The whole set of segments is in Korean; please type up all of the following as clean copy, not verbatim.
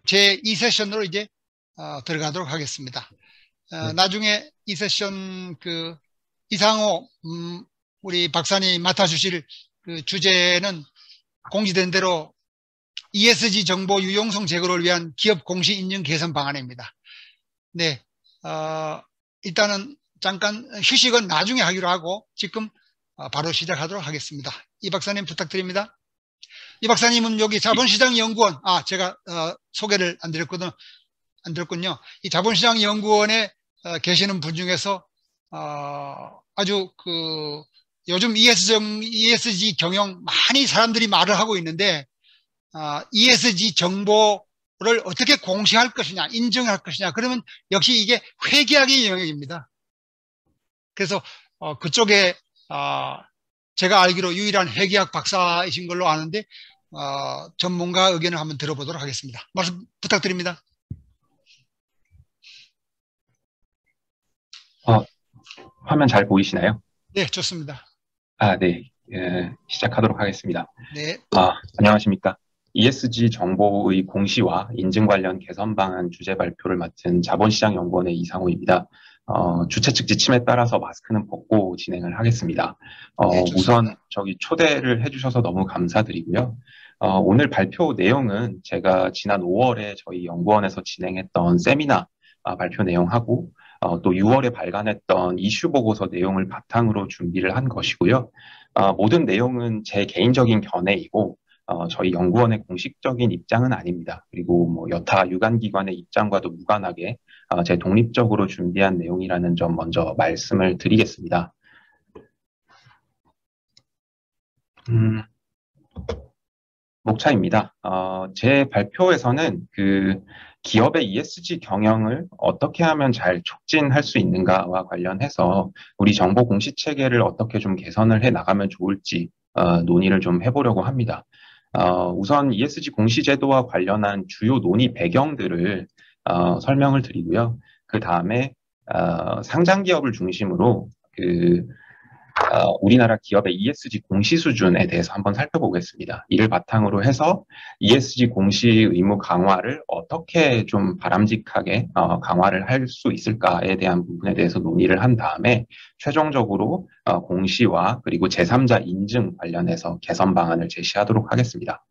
제 2세션으로 이제 들어가도록 하겠습니다. 네. 나중에 이 세션 이상호 우리 박사님 맡아주실 그 주제는 공지된 대로 ESG 정보 유용성 제고를 위한 기업 공시 인증 개선 방안입니다. 네, 일단은 잠깐 휴식은 나중에 하기로 하고 지금 바로 시작하도록 하겠습니다. 이 박사님 부탁드립니다. 이 박사님은 여기 자본시장연구원, 제가 소개를 안 드렸군요. 이 자본시장연구원에 계시는 분 중에서 아주 요즘 ESG 경영 많이 사람들이 말을 하고 있는데 ESG 정보를 어떻게 공시할 것이냐, 인정할 것이냐, 그러면 역시 이게 회계학의 영역입니다. 그래서 그쪽에 제가 알기로 유일한 회계학 박사이신 걸로 아는데 전문가 의견을 한번 들어보도록 하겠습니다. 말씀 부탁드립니다. 화면 잘 보이시나요? 네, 좋습니다. 네. 시작하도록 하겠습니다. 네. 안녕하십니까. ESG 정보의 공시와 인증 관련 개선 방안 주제 발표를 맡은 자본시장연구원의 이상호입니다. 주최 측 지침에 따라서 마스크는 벗고 진행을 하겠습니다. 네, 우선 초대를 해주셔서 너무 감사드리고요. 오늘 발표 내용은 제가 지난 5월에 저희 연구원에서 진행했던 세미나 발표 내용하고 또 6월에 발간했던 이슈 보고서 내용을 바탕으로 준비를 한 것이고요. 모든 내용은 제 개인적인 견해이고 저희 연구원의 공식적인 입장은 아닙니다. 그리고 여타 유관기관의 입장과도 무관하게 제 독립적으로 준비한 내용이라는 점 먼저 말씀을 드리겠습니다. 목차입니다. 제 발표에서는 기업의 ESG 경영을 어떻게 하면 잘 촉진할 수 있는가와 관련해서 우리 정보 공시 체계를 어떻게 좀 개선을 해 나가면 좋을지 논의를 좀 해보려고 합니다. 우선 ESG 공시 제도와 관련한 주요 논의 배경들을 설명을 드리고요. 그 다음에 상장 기업을 중심으로 우리나라 기업의 ESG 공시 수준에 대해서 한번 살펴보겠습니다. 이를 바탕으로 해서 ESG 공시 의무 강화를 어떻게 좀 바람직하게 강화를 할 수 있을까에 대한 부분에 대해서 논의를 한 다음에 최종적으로 공시와 그리고 제3자 인증 관련해서 개선 방안을 제시하도록 하겠습니다.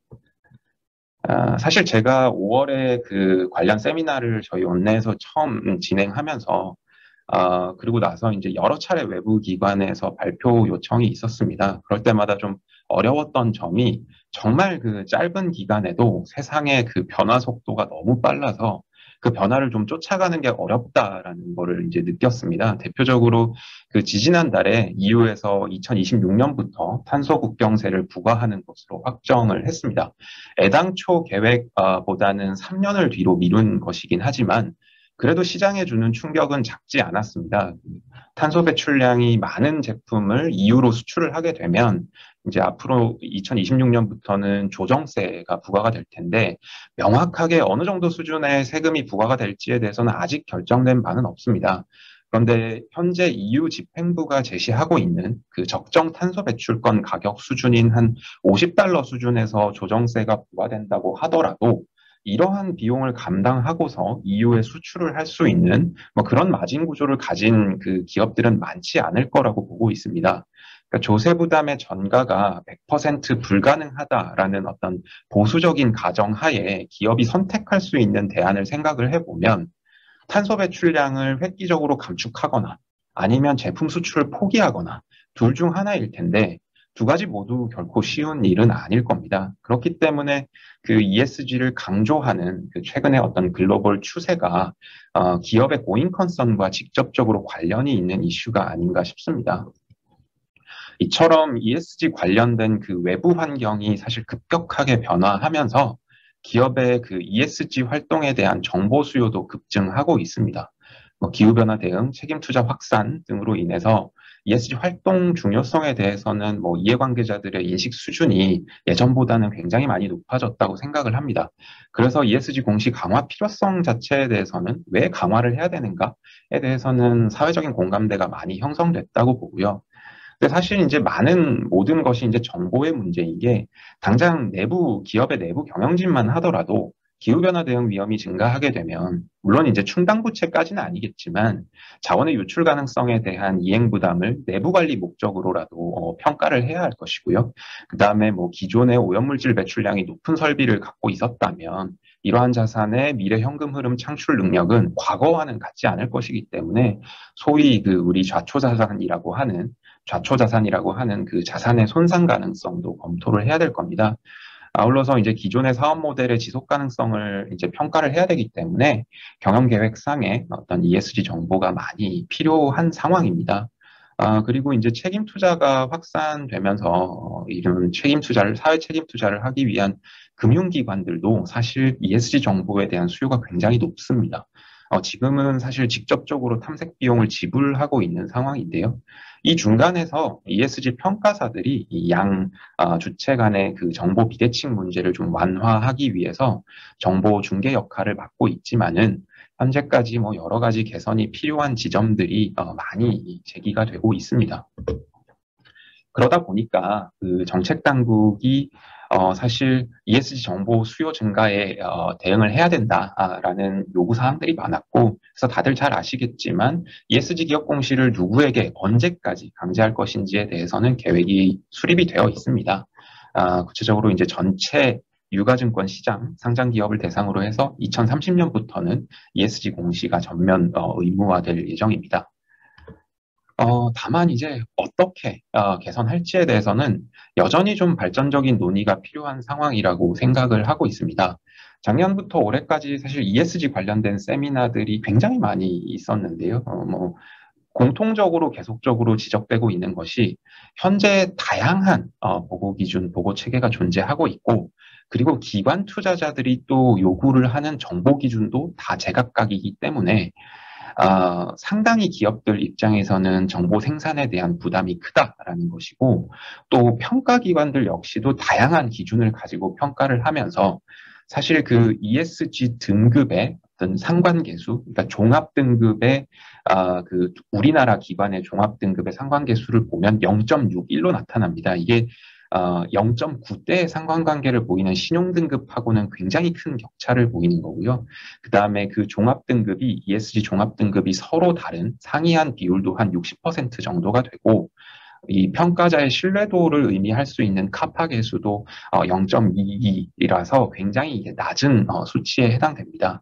사실 제가 5월에 관련 세미나를 저희 원내에서 처음 진행하면서 그리고 나서 이제 여러 차례 외부 기관에서 발표 요청이 있었습니다. 그럴 때마다 좀 어려웠던 점이 정말 짧은 기간에도 세상의 변화 속도가 너무 빨라서 그 변화를 좀 쫓아가는 게 어렵다라는 거를 이제 느꼈습니다. 대표적으로 지지난달에 EU에서 2026년부터 탄소 국경세를 부과하는 것으로 확정을 했습니다. 애당초 계획보다는 3년을 뒤로 미룬 것이긴 하지만 그래도 시장에 주는 충격은 작지 않았습니다. 탄소 배출량이 많은 제품을 EU로 수출을 하게 되면 이제 앞으로 2026년부터는 조정세가 부과가 될 텐데 명확하게 어느 정도 수준의 세금이 부과가 될지에 대해서는 아직 결정된 바는 없습니다. 그런데 현재 EU 집행부가 제시하고 있는 적정 탄소 배출권 가격 수준인 한 $50 수준에서 조정세가 부과된다고 하더라도 이러한 비용을 감당하고서 EU에 수출을 할 수 있는 그런 마진 구조를 가진 기업들은 많지 않을 거라고 보고 있습니다. 그러니까 조세 부담의 전가가 100% 불가능하다라는 어떤 보수적인 가정하에 기업이 선택할 수 있는 대안을 생각을 해보면 탄소 배출량을 획기적으로 감축하거나 아니면 제품 수출을 포기하거나 둘 중 하나일 텐데 두 가지 모두 결코 쉬운 일은 아닐 겁니다. 그렇기 때문에 ESG를 강조하는 최근의 어떤 글로벌 추세가 기업의 고잉 컨선과 직접적으로 관련이 있는 이슈가 아닌가 싶습니다. 이처럼 ESG 관련된 외부 환경이 사실 급격하게 변화하면서 기업의 ESG 활동에 대한 정보 수요도 급증하고 있습니다. 기후변화 대응, 책임 투자 확산 등으로 인해서 ESG 활동 중요성에 대해서는 이해관계자들의 인식 수준이 예전보다는 굉장히 많이 높아졌다고 생각을 합니다. 그래서 ESG 공시 강화 필요성 자체에 대해서는 왜 강화를 해야 되는가에 대해서는 사회적인 공감대가 많이 형성됐다고 보고요. 근데 사실 이제 모든 것이 이제 정보의 문제인 게 당장 기업의 내부 경영진만 하더라도 기후변화 대응 위험이 증가하게 되면 물론 이제 충당부채까지는 아니겠지만 자원의 유출 가능성에 대한 이행 부담을 내부 관리 목적으로라도 평가를 해야 할 것이고요. 그다음에 뭐 기존의 오염물질 배출량이 높은 설비를 갖고 있었다면 이러한 자산의 미래 현금 흐름 창출 능력은 과거와는 같지 않을 것이기 때문에 소위 그 우리 좌초자산이라고 하는 그 자산의 손상 가능성도 검토를 해야 될 겁니다. 아울러서 이제 기존의 사업 모델의 지속 가능성을 이제 평가를 해야 되기 때문에 경영 계획상에 어떤 ESG 정보가 많이 필요한 상황입니다. 그리고 이제 책임 투자가 확산되면서 이런 책임 투자를, 사회 책임 투자를 하기 위한 금융기관들도 사실 ESG 정보에 대한 수요가 굉장히 높습니다. 지금은 사실 직접적으로 탐색 비용을 지불하고 있는 상황인데요. 이 중간에서 ESG 평가사들이 이양 주체 간의 그 정보 비대칭 문제를 좀 완화하기 위해서 정보 중개 역할을 맡고 있지만은 현재까지 뭐 여러 가지 개선이 필요한 지점들이 많이 제기가 되고 있습니다. 그러다 보니까 그 정책 당국이 사실 ESG 정보 수요 증가에 대응을 해야 된다라는 요구 사항들이 많았고, 그래서 다들 잘 아시겠지만 ESG 기업 공시를 누구에게 언제까지 강제할 것인지에 대해서는 계획이 수립이 되어 있습니다. 구체적으로 이제 전체 유가증권 시장 상장 기업을 대상으로 해서 2030년부터는 ESG 공시가 전면 의무화될 예정입니다. 다만 이제 어떻게 개선할지에 대해서는 여전히 좀 발전적인 논의가 필요한 상황이라고 생각을 하고 있습니다. 작년부터 올해까지 사실 ESG 관련된 세미나들이 굉장히 많이 있었는데요. 뭐 공통적으로 계속적으로 지적되고 있는 것이 현재 다양한 보고 기준, 보고 체계가 존재하고 있고, 그리고 기관 투자자들이 또 요구를 하는 정보 기준도 다 제각각이기 때문에 상당히 기업들 입장에서는 정보 생산에 대한 부담이 크다라는 것이고, 또 평가기관들 역시도 다양한 기준을 가지고 평가를 하면서 사실 그 ESG 등급의 어떤 상관계수, 그러니까 종합등급의 그 우리나라 기관의 종합등급의 상관계수를 보면 0.61로 나타납니다. 이게 0.9대의 상관관계를 보이는 신용등급하고는 굉장히 큰 격차를 보이는 거고요. 그 다음에 그 종합등급이, ESG 종합등급이 서로 다른 상이한 비율도 한 60% 정도가 되고, 이 평가자의 신뢰도를 의미할 수 있는 카파 계수도 0.22라서 굉장히 낮은 수치에 해당됩니다.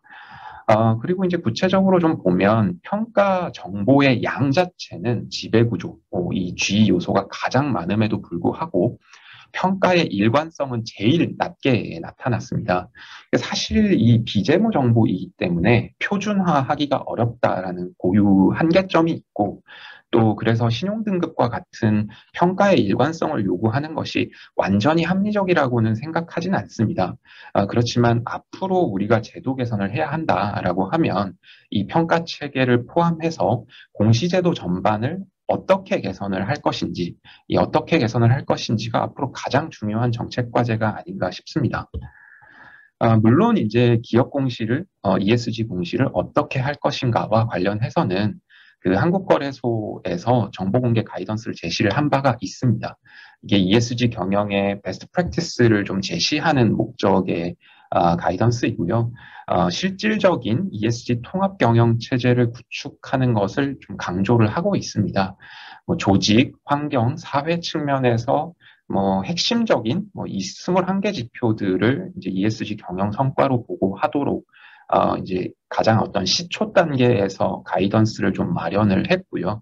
그리고 이제 구체적으로 좀 보면 평가 정보의 양 자체는 지배구조, 이 G 요소가 가장 많음에도 불구하고 평가의 일관성은 제일 낮게 나타났습니다. 사실 이 비재무 정보이기 때문에 표준화하기가 어렵다라는 고유 한계점이 있고, 또 그래서 신용등급과 같은 평가의 일관성을 요구하는 것이 완전히 합리적이라고는 생각하진 않습니다. 그렇지만 앞으로 우리가 제도 개선을 해야 한다라고 하면 이 평가 체계를 포함해서 공시제도 전반을 어떻게 개선을 할 것인지, 이 어떻게 개선을 할 것인지가 앞으로 가장 중요한 정책 과제가 아닌가 싶습니다. 물론 이제 기업 공시를, ESG 공시를 어떻게 할 것인가와 관련해서는 그 한국거래소에서 정보공개 가이던스를 제시를 한 바가 있습니다. 이게 ESG 경영의 베스트 프랙티스를 좀 제시하는 목적의 가이던스이고요. 실질적인 ESG 통합 경영 체제를 구축하는 것을 좀 강조를 하고 있습니다. 뭐 조직, 환경, 사회 측면에서 뭐 핵심적인 이 21개 지표들을 이제 ESG 경영 성과로 보고 하도록 이제 가장 어떤 시초 단계에서 가이던스를 좀 마련을 했고요.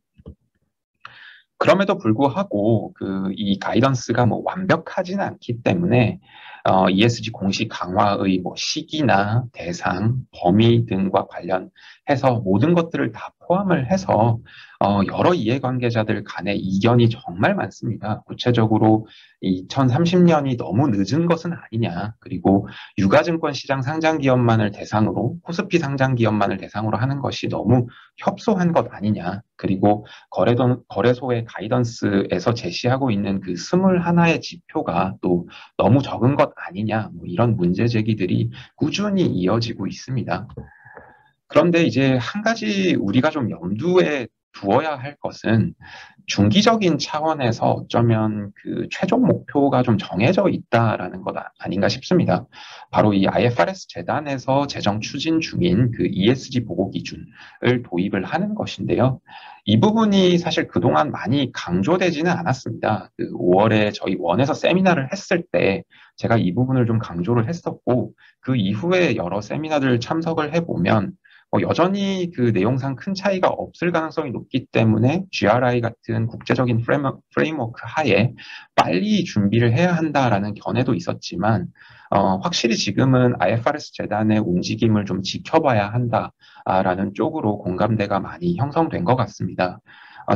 그럼에도 불구하고 이 가이던스가 뭐 완벽하지는 않기 때문에 ESG 공시 강화의 뭐 시기나 대상, 범위 등과 관련해서 모든 것들을 다 포함을 해서 여러 이해관계자들 간의 이견이 정말 많습니다. 구체적으로 2030년이 너무 늦은 것은 아니냐, 그리고 유가증권 시장 상장 기업만을 대상으로, 코스피 상장 기업만을 대상으로 하는 것이 너무 협소한 것 아니냐, 그리고 거래소의 가이던스에서 제시하고 있는 그 21의 지표가 또 너무 적은 것 아니냐, 뭐 이런 문제 제기들이 꾸준히 이어지고 있습니다. 그런데 이제 한 가지 우리가 좀 염두에 두어야 할 것은 중기적인 차원에서 어쩌면 그 최종 목표가 좀 정해져 있다라는 것 아닌가 싶습니다. 바로 이 IFRS 재단에서 제정 추진 중인 그 ESG 보고 기준을 도입을 하는 것인데요. 이 부분이 사실 그동안 많이 강조되지는 않았습니다. 그 5월에 저희 원에서 세미나를 했을 때 제가 이 부분을 좀 강조를 했었고, 그 이후에 여러 세미나를 참석을 해보면 여전히 그 내용상 큰 차이가 없을 가능성이 높기 때문에 GRI 같은 국제적인 프레임워크 하에 빨리 준비를 해야 한다라는 견해도 있었지만, 확실히 지금은 IFRS 재단의 움직임을 좀 지켜봐야 한다라는 쪽으로 공감대가 많이 형성된 것 같습니다.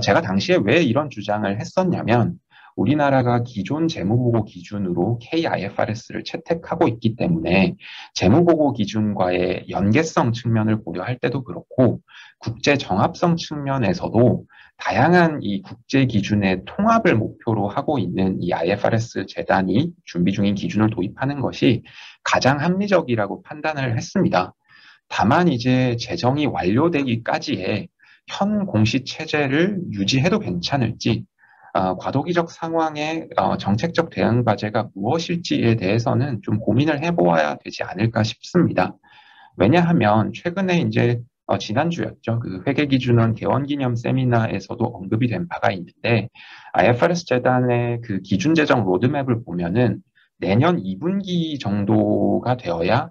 제가 당시에 왜 이런 주장을 했었냐면, 우리나라가 기존 재무보고 기준으로 KIFRS를 채택하고 있기 때문에 재무보고 기준과의 연계성 측면을 고려할 때도 그렇고 국제 정합성 측면에서도 다양한 이 국제 기준의 통합을 목표로 하고 있는 이 IFRS 재단이 준비 중인 기준을 도입하는 것이 가장 합리적이라고 판단을 했습니다. 다만 이제 제정이 완료되기까지의 현 공시 체제를 유지해도 괜찮을지, 과도기적 상황의 정책적 대응 과제가 무엇일지에 대해서는 좀 고민을 해보아야 되지 않을까 싶습니다. 왜냐하면 최근에 이제 지난주였죠. 그 회계기준원 개원기념 세미나에서도 언급이 된 바가 있는데, IFRS 재단의 그 기준 제정 로드맵을 보면은 내년 2분기 정도가 되어야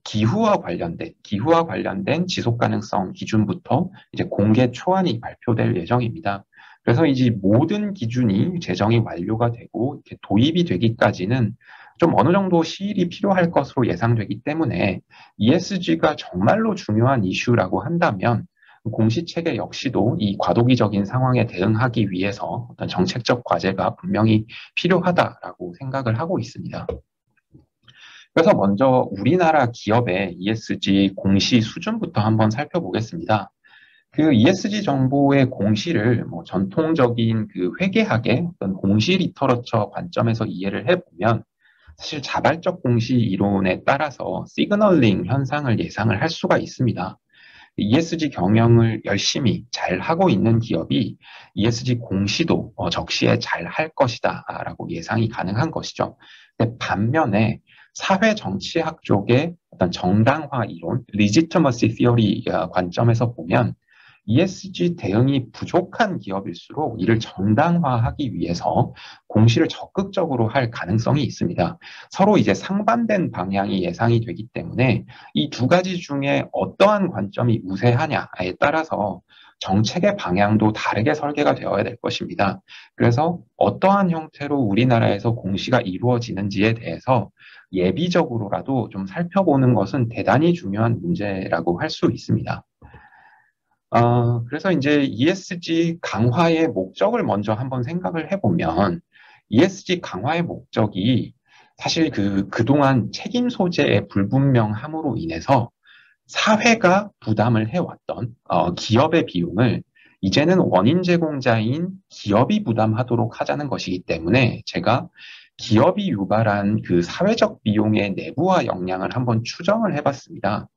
기후와 관련된 지속 가능성 기준부터 이제 공개 초안이 발표될 예정입니다. 그래서 이제 모든 기준이 제정이 완료가 되고 이렇게 도입이 되기까지는 좀 어느 정도 시일이 필요할 것으로 예상되기 때문에 ESG가 정말로 중요한 이슈라고 한다면 공시체계 역시도 이 과도기적인 상황에 대응하기 위해서 어떤 정책적 과제가 분명히 필요하다라고 생각을 하고 있습니다. 그래서 먼저 우리나라 기업의 ESG 공시 수준부터 한번 살펴보겠습니다. 그 ESG 정보의 공시를 전통적인 그 회계학의 어떤 공시 리터러처 관점에서 이해를 해보면 사실 자발적 공시 이론에 따라서 시그널링 현상을 예상을 할 수가 있습니다. ESG 경영을 열심히 잘 하고 있는 기업이 ESG 공시도 적시에 잘 할 것이다라고 예상이 가능한 것이죠. 근데 반면에 사회 정치학 쪽의 어떤 정당화 이론, legitimacy theory 관점에서 보면 ESG 대응이 부족한 기업일수록 이를 정당화하기 위해서 공시를 적극적으로 할 가능성이 있습니다. 서로 이제 상반된 방향이 예상이 되기 때문에 이 두 가지 중에 어떠한 관점이 우세하냐에 따라서 정책의 방향도 다르게 설계가 되어야 될 것입니다. 그래서 어떠한 형태로 우리나라에서 공시가 이루어지는지에 대해서 예비적으로라도 좀 살펴보는 것은 대단히 중요한 문제라고 할 수 있습니다. 그래서 이제 ESG 강화의 목적을 먼저 한번 생각을 해보면 ESG 강화의 목적이 사실 그동안 책임 소재의 불분명함으로 인해서 사회가 부담을 해왔던 기업의 비용을 이제는 원인 제공자인 기업이 부담하도록 하자는 것이기 때문에 제가 기업이 유발한 그 사회적 비용의 내부화 역량을 한번 추정을 해봤습니다.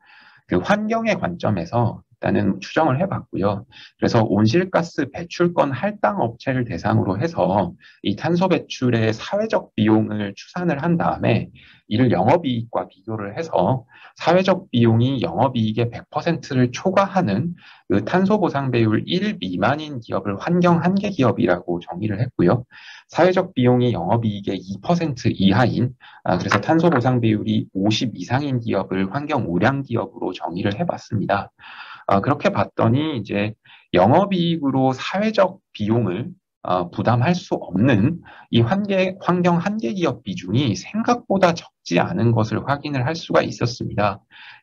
그 환경의 관점에서 일단은 추정을 해봤고요. 그래서 온실가스 배출권 할당 업체를 대상으로 해서 이 탄소 배출의 사회적 비용을 추산을 한 다음에 이를 영업이익과 비교를 해서 사회적 비용이 영업이익의 100%를 초과하는 그 탄소 보상 배율 1 미만인 기업을 환경 한계 기업이라고 정의를 했고요. 사회적 비용이 영업이익의 2% 이하인, 그래서 탄소 보상 비율이 50 이상인 기업을 환경 우량 기업으로 정의를 해봤습니다. 그렇게 봤더니 이제 영업이익으로 사회적 비용을 부담할 수 없는 이 환경 한계 기업 비중이 생각보다 적지 않은 것을 확인을 할 수가 있었습니다.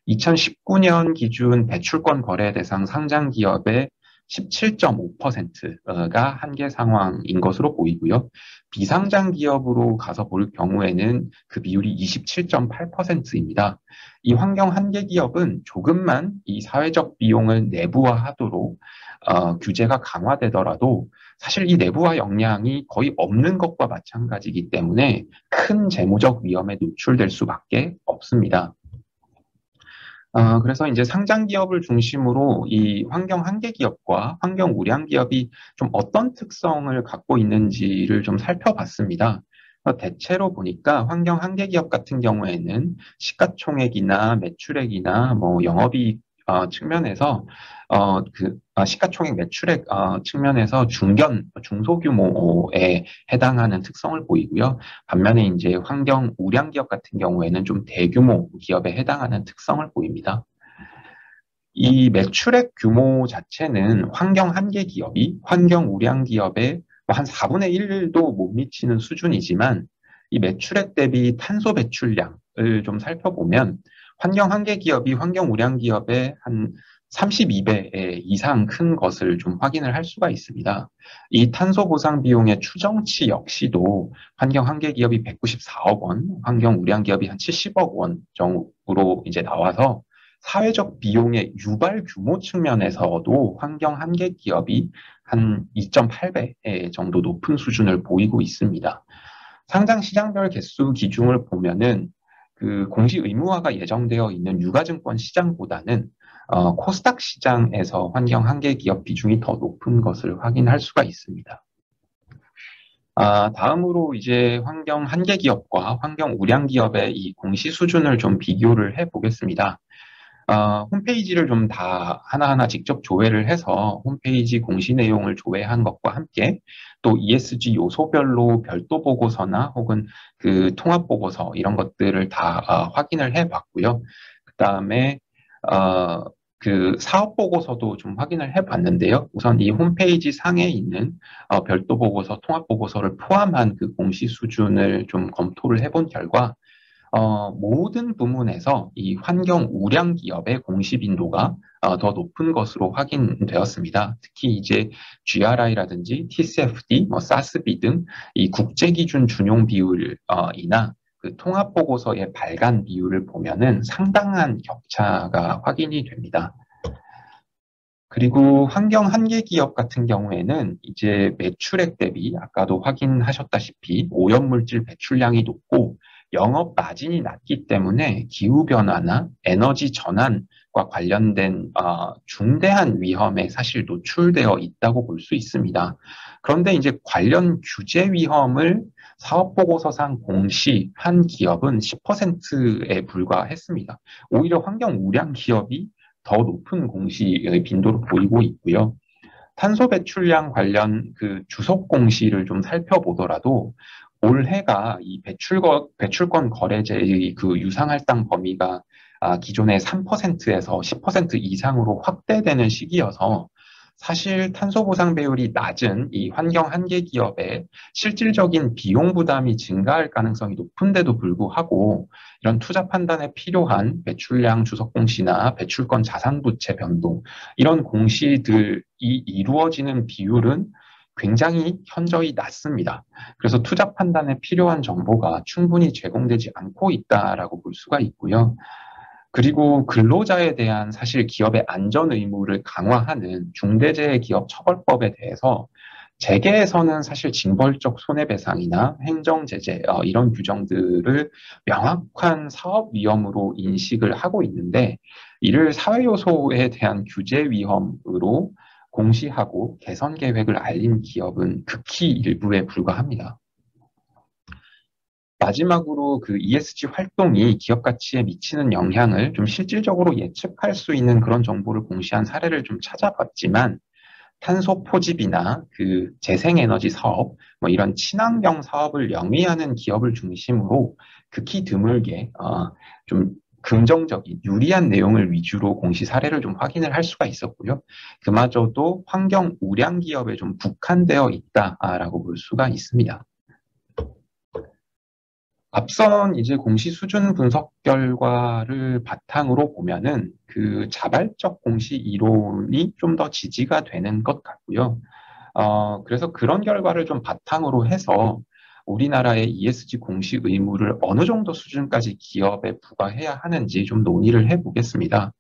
2019년 기준 배출권 거래 대상 상장 기업의 17.5%가 한계 상황인 것으로 보이고요. 비상장 기업으로 가서 볼 경우에는 그 비율이 27.8%입니다. 이 환경 한계 기업은 조금만 이 사회적 비용을 내부화하도록 규제가 강화되더라도 사실 이 내부화 역량이 거의 없는 것과 마찬가지이기 때문에 큰 재무적 위험에 노출될 수밖에 없습니다. 그래서 이제 상장 기업을 중심으로 이 환경 한계 기업과 환경 우량 기업이 좀 어떤 특성을 갖고 있는지를 좀 살펴봤습니다. 대체로 보니까 환경 한계 기업 같은 경우에는 시가총액이나 매출액이나 뭐 영업이익 측면에서 시가총액 매출액 측면에서 중소규모에 해당하는 특성을 보이고요. 반면에 이제 환경 우량 기업 같은 경우에는 좀 대규모 기업에 해당하는 특성을 보입니다. 이 매출액 규모 자체는 환경 한계 기업이 환경 우량 기업의 뭐한 4분의 1도 못 미치는 수준이지만 이 매출액 대비 탄소 배출량을 좀 살펴보면 환경 한계 기업이 환경 우량 기업의 한 32배 이상 큰 것을 좀 확인을 할 수가 있습니다. 이 탄소 보상 비용의 추정치 역시도 환경 한계 기업이 194억 원, 환경 우량 기업이 한 70억 원 정도로 이제 나와서 사회적 비용의 유발 규모 측면에서도 환경 한계 기업이 한 2.8배 정도 높은 수준을 보이고 있습니다. 상장 시장별 개수 기준을 보면은 그 공시 의무화가 예정되어 있는 유가증권 시장보다는 코스닥 시장에서 환경 한계 기업 비중이 더 높은 것을 확인할 수가 있습니다. 다음으로 이제 환경 한계 기업과 환경 우량 기업의 이 공시 수준을 좀 비교를 해 보겠습니다. 홈페이지를 좀 다 하나하나 직접 조회를 해서 홈페이지 공시 내용을 조회한 것과 함께 또 ESG 요소별로 별도 보고서나 혹은 그 통합 보고서 이런 것들을 다 확인을 해 봤고요. 그 다음에 그 사업 보고서도 좀 확인을 해 봤는데요. 우선 이 홈페이지 상에 있는 별도 보고서, 통합 보고서를 포함한 그 공시 수준을 좀 검토를 해본 결과 모든 부문에서 이 환경 우량 기업의 공시 빈도가 더 높은 것으로 확인되었습니다. 특히 이제 GRI라든지 TCFD, 뭐 SASB 등 이 국제 기준 준용 비율이나 그 통합 보고서의 발간 비율을 보면은 상당한 격차가 확인이 됩니다. 그리고 환경 한계 기업 같은 경우에는 이제 매출액 대비 아까도 확인하셨다시피 오염물질 배출량이 높고 영업 마진이 낮기 때문에 기후변화나 에너지 전환과 관련된 중대한 위험에 사실 노출되어 있다고 볼 수 있습니다. 그런데 이제 관련 규제 위험을 사업보고서상 공시한 기업은 10%에 불과했습니다. 오히려 환경 우량 기업이 더 높은 공시의 빈도를 보이고 있고요. 탄소 배출량 관련 그 주속 공시를 좀 살펴보더라도 올해가 이 배출권 거래제의 그 유상할당 범위가 기존의 3%에서 10% 이상으로 확대되는 시기여서 사실 탄소 보상 배율이 낮은 이 환경 한계 기업의 실질적인 비용 부담이 증가할 가능성이 높은데도 불구하고 이런 투자 판단에 필요한 배출량 주석 공시나 배출권 자산 부채 변동 이런 공시들이 이루어지는 비율은 굉장히 현저히 낮습니다. 그래서 투자 판단에 필요한 정보가 충분히 제공되지 않고 있다라고 볼 수가 있고요. 그리고 근로자에 대한 사실 기업의 안전 의무를 강화하는 중대재해기업처벌법에 대해서 재계에서는 사실 징벌적 손해배상이나 행정제재 이런 규정들을 명확한 사업 위험으로 인식을 하고 있는데 이를 사회요소에 대한 규제 위험으로 공시하고 개선 계획을 알린 기업은 극히 일부에 불과합니다. 마지막으로 그 ESG 활동이 기업 가치에 미치는 영향을 좀 실질적으로 예측할 수 있는 그런 정보를 공시한 사례를 좀 찾아봤지만 탄소 포집이나 그 재생에너지 사업, 뭐 이런 친환경 사업을 영위하는 기업을 중심으로 극히 드물게 좀 긍정적인 유리한 내용을 위주로 공시 사례를 좀 확인을 할 수가 있었고요. 그마저도 환경 우량 기업에 좀 국한되어 있다라고 볼 수가 있습니다. 앞선 이제 공시 수준 분석 결과를 바탕으로 보면은 그 자발적 공시 이론이 좀 더 지지가 되는 것 같고요. 그래서 그런 결과를 좀 바탕으로 해서 우리나라의 ESG 공시 의무를 어느 정도 수준까지 기업에 부과해야 하는지 좀 논의를 해보겠습니다.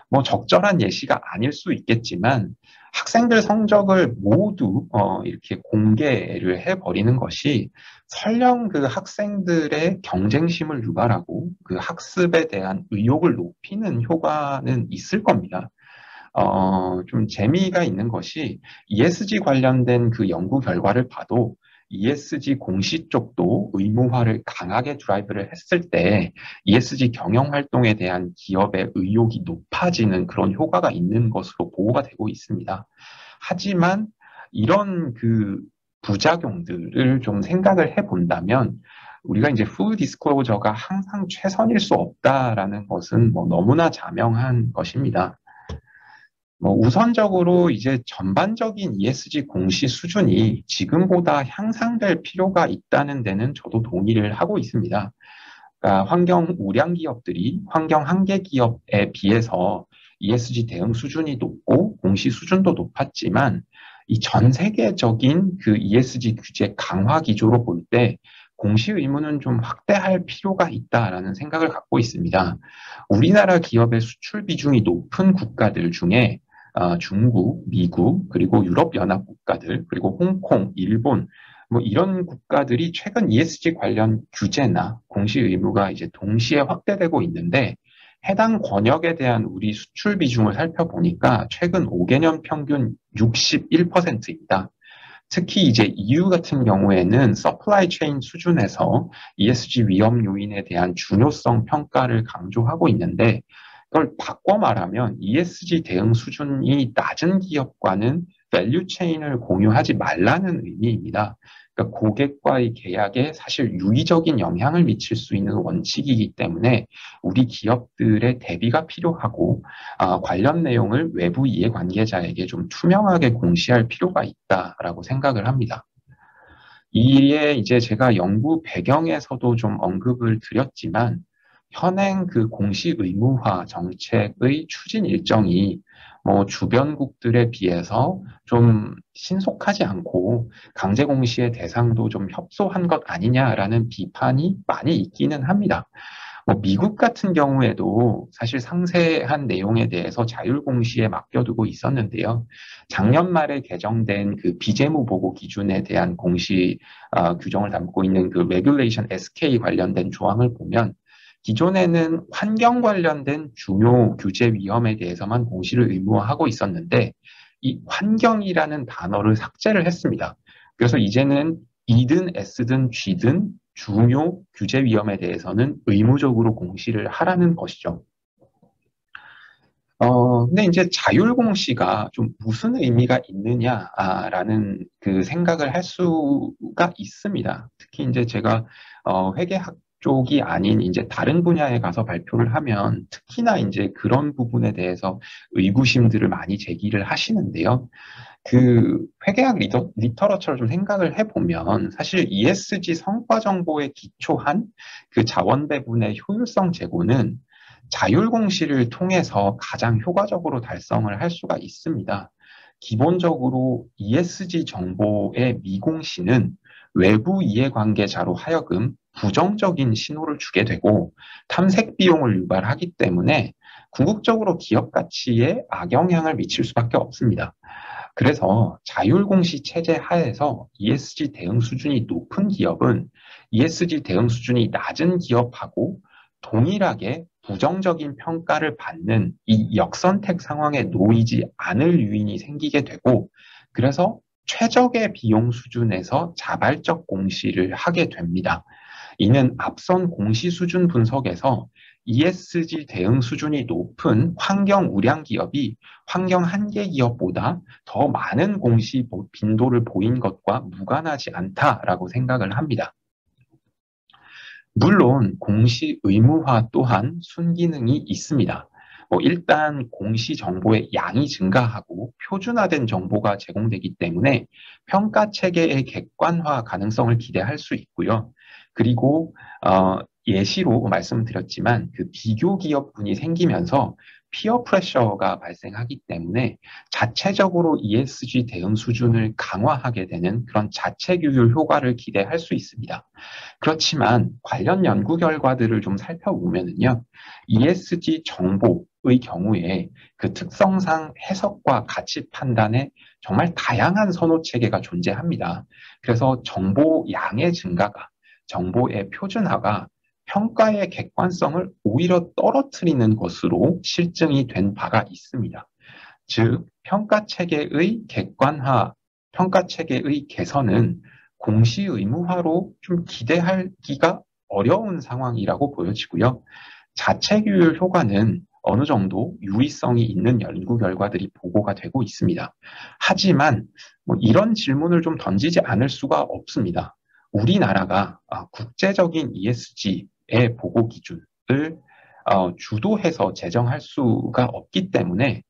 뭐 적절한 예시가 아닐 수 있겠지만 학생들 성적을 모두 이렇게 공개를 해버리는 것이 설령 그 학생들의 경쟁심을 유발하고 그 학습에 대한 의욕을 높이는 효과는 있을 겁니다. 좀 재미가 있는 것이 ESG 관련된 그 연구 결과를 봐도 ESG 공시 쪽도 의무화를 강하게 드라이브를 했을 때 ESG 경영 활동에 대한 기업의 의욕이 높아지는 그런 효과가 있는 것으로 보고가 되고 있습니다. 하지만 이런 그 부작용들을 좀 생각을 해본다면 우리가 이제 full disclosure가 항상 최선일 수 없다라는 것은 뭐 너무나 자명한 것입니다. 뭐 우선적으로 이제 전반적인 ESG 공시 수준이 지금보다 향상될 필요가 있다는 데는 저도 동의를 하고 있습니다. 그러니까 환경 우량 기업들이 환경 한계 기업에 비해서 ESG 대응 수준이 높고 공시 수준도 높았지만 이 전 세계적인 그 ESG 규제 강화 기조로 볼 때 공시 의무는 좀 확대할 필요가 있다라는 생각을 갖고 있습니다. 우리나라 기업의 수출 비중이 높은 국가들 중에 중국, 미국, 그리고 유럽연합 국가들, 그리고 홍콩, 일본, 뭐 이런 국가들이 최근 ESG 관련 규제나 공시 의무가 이제 동시에 확대되고 있는데 해당 권역에 대한 우리 수출 비중을 살펴보니까 최근 5개년 평균 61%입니다. 특히 이제 EU 같은 경우에는 서플라이 체인 수준에서 ESG 위험 요인에 대한 중요성 평가를 강조하고 있는데 그걸 바꿔 말하면 ESG 대응 수준이 낮은 기업과는 밸류 체인을 공유하지 말라는 의미입니다. 그러니까 고객과의 계약에 사실 유의적인 영향을 미칠 수 있는 원칙이기 때문에 우리 기업들의 대비가 필요하고 관련 내용을 외부 이해관계자에게 좀 투명하게 공시할 필요가 있다라고 생각을 합니다. 이에 이제 제가 연구 배경에서도 좀 언급을 드렸지만 현행 그 공시 의무화 정책의 추진 일정이 뭐 주변국들에 비해서 좀 신속하지 않고 강제 공시의 대상도 좀 협소한 것 아니냐라는 비판이 많이 있기는 합니다. 뭐 미국 같은 경우에도 사실 상세한 내용에 대해서 자율 공시에 맡겨두고 있었는데요. 작년 말에 개정된 그 비재무 보고 기준에 대한 공시 규정을 담고 있는 그 레귤레이션 SK 관련된 조항을 보면 기존에는 환경 관련된 중요 규제 위험에 대해서만 공시를 의무화하고 있었는데 이 환경이라는 단어를 삭제를 했습니다. 그래서 이제는 E든 S든 G든 중요 규제 위험에 대해서는 의무적으로 공시를 하라는 것이죠. 근데 이제 자율 공시가 좀 무슨 의미가 있느냐라는 그 생각을 할 수가 있습니다. 특히 이제 제가 회계학 쪽이 아닌 이제 다른 분야에 가서 발표를 하면 특히나 이제 그런 부분에 대해서 의구심들을 많이 제기를 하시는데요. 그 회계학 리터러처를 좀 생각을 해보면 사실 ESG 성과 정보에 기초한 그 자원 배분의 효율성 제고는 자율 공시를 통해서 가장 효과적으로 달성을 할 수가 있습니다. 기본적으로 ESG 정보의 미공시는 외부 이해관계자로 하여금 부정적인 신호를 주게 되고 탐색 비용을 유발하기 때문에 궁극적으로 기업 가치에 악영향을 미칠 수밖에 없습니다. 그래서 자율공시 체제 하에서 ESG 대응 수준이 높은 기업은 ESG 대응 수준이 낮은 기업하고 동일하게 부정적인 평가를 받는 이 역선택 상황에 놓이지 않을 요인이 생기게 되고 그래서 최적의 비용 수준에서 자발적 공시를 하게 됩니다. 이는 앞선 공시 수준 분석에서 ESG 대응 수준이 높은 환경 우량 기업이 환경 한계 기업보다 더 많은 공시 빈도를 보인 것과 무관하지 않다라고 생각을 합니다. 물론 공시 의무화 또한 순기능이 있습니다. 일단 공시 정보의 양이 증가하고 표준화된 정보가 제공되기 때문에 평가 체계의 객관화 가능성을 기대할 수 있고요. 그리고 예시로 말씀드렸지만 그 비교 기업군이 생기면서 피어 프레셔가 발생하기 때문에 자체적으로 ESG 대응 수준을 강화하게 되는 그런 자체 규율 효과를 기대할 수 있습니다. 그렇지만 관련 연구 결과들을 좀 살펴보면은요, ESG 정보의 경우에 그 특성상 해석과 가치 판단에 정말 다양한 선호 체계가 존재합니다. 그래서 정보 양의 증가가, 정보의 표준화가 평가의 객관성을 오히려 떨어뜨리는 것으로 실증이 된 바가 있습니다. 즉, 평가 체계의 객관화, 평가 체계의 개선은 공시 의무화로 좀 기대하기가 어려운 상황이라고 보여지고요. 자체 규율 효과는 어느 정도 유의성이 있는 연구 결과들이 보고가 되고 있습니다. 하지만 이런 질문을 좀 던지지 않을 수가 없습니다. 우리나라가 국제적인 ESG의 보고 기준을 주도해서 제정할 수가 없기 때문에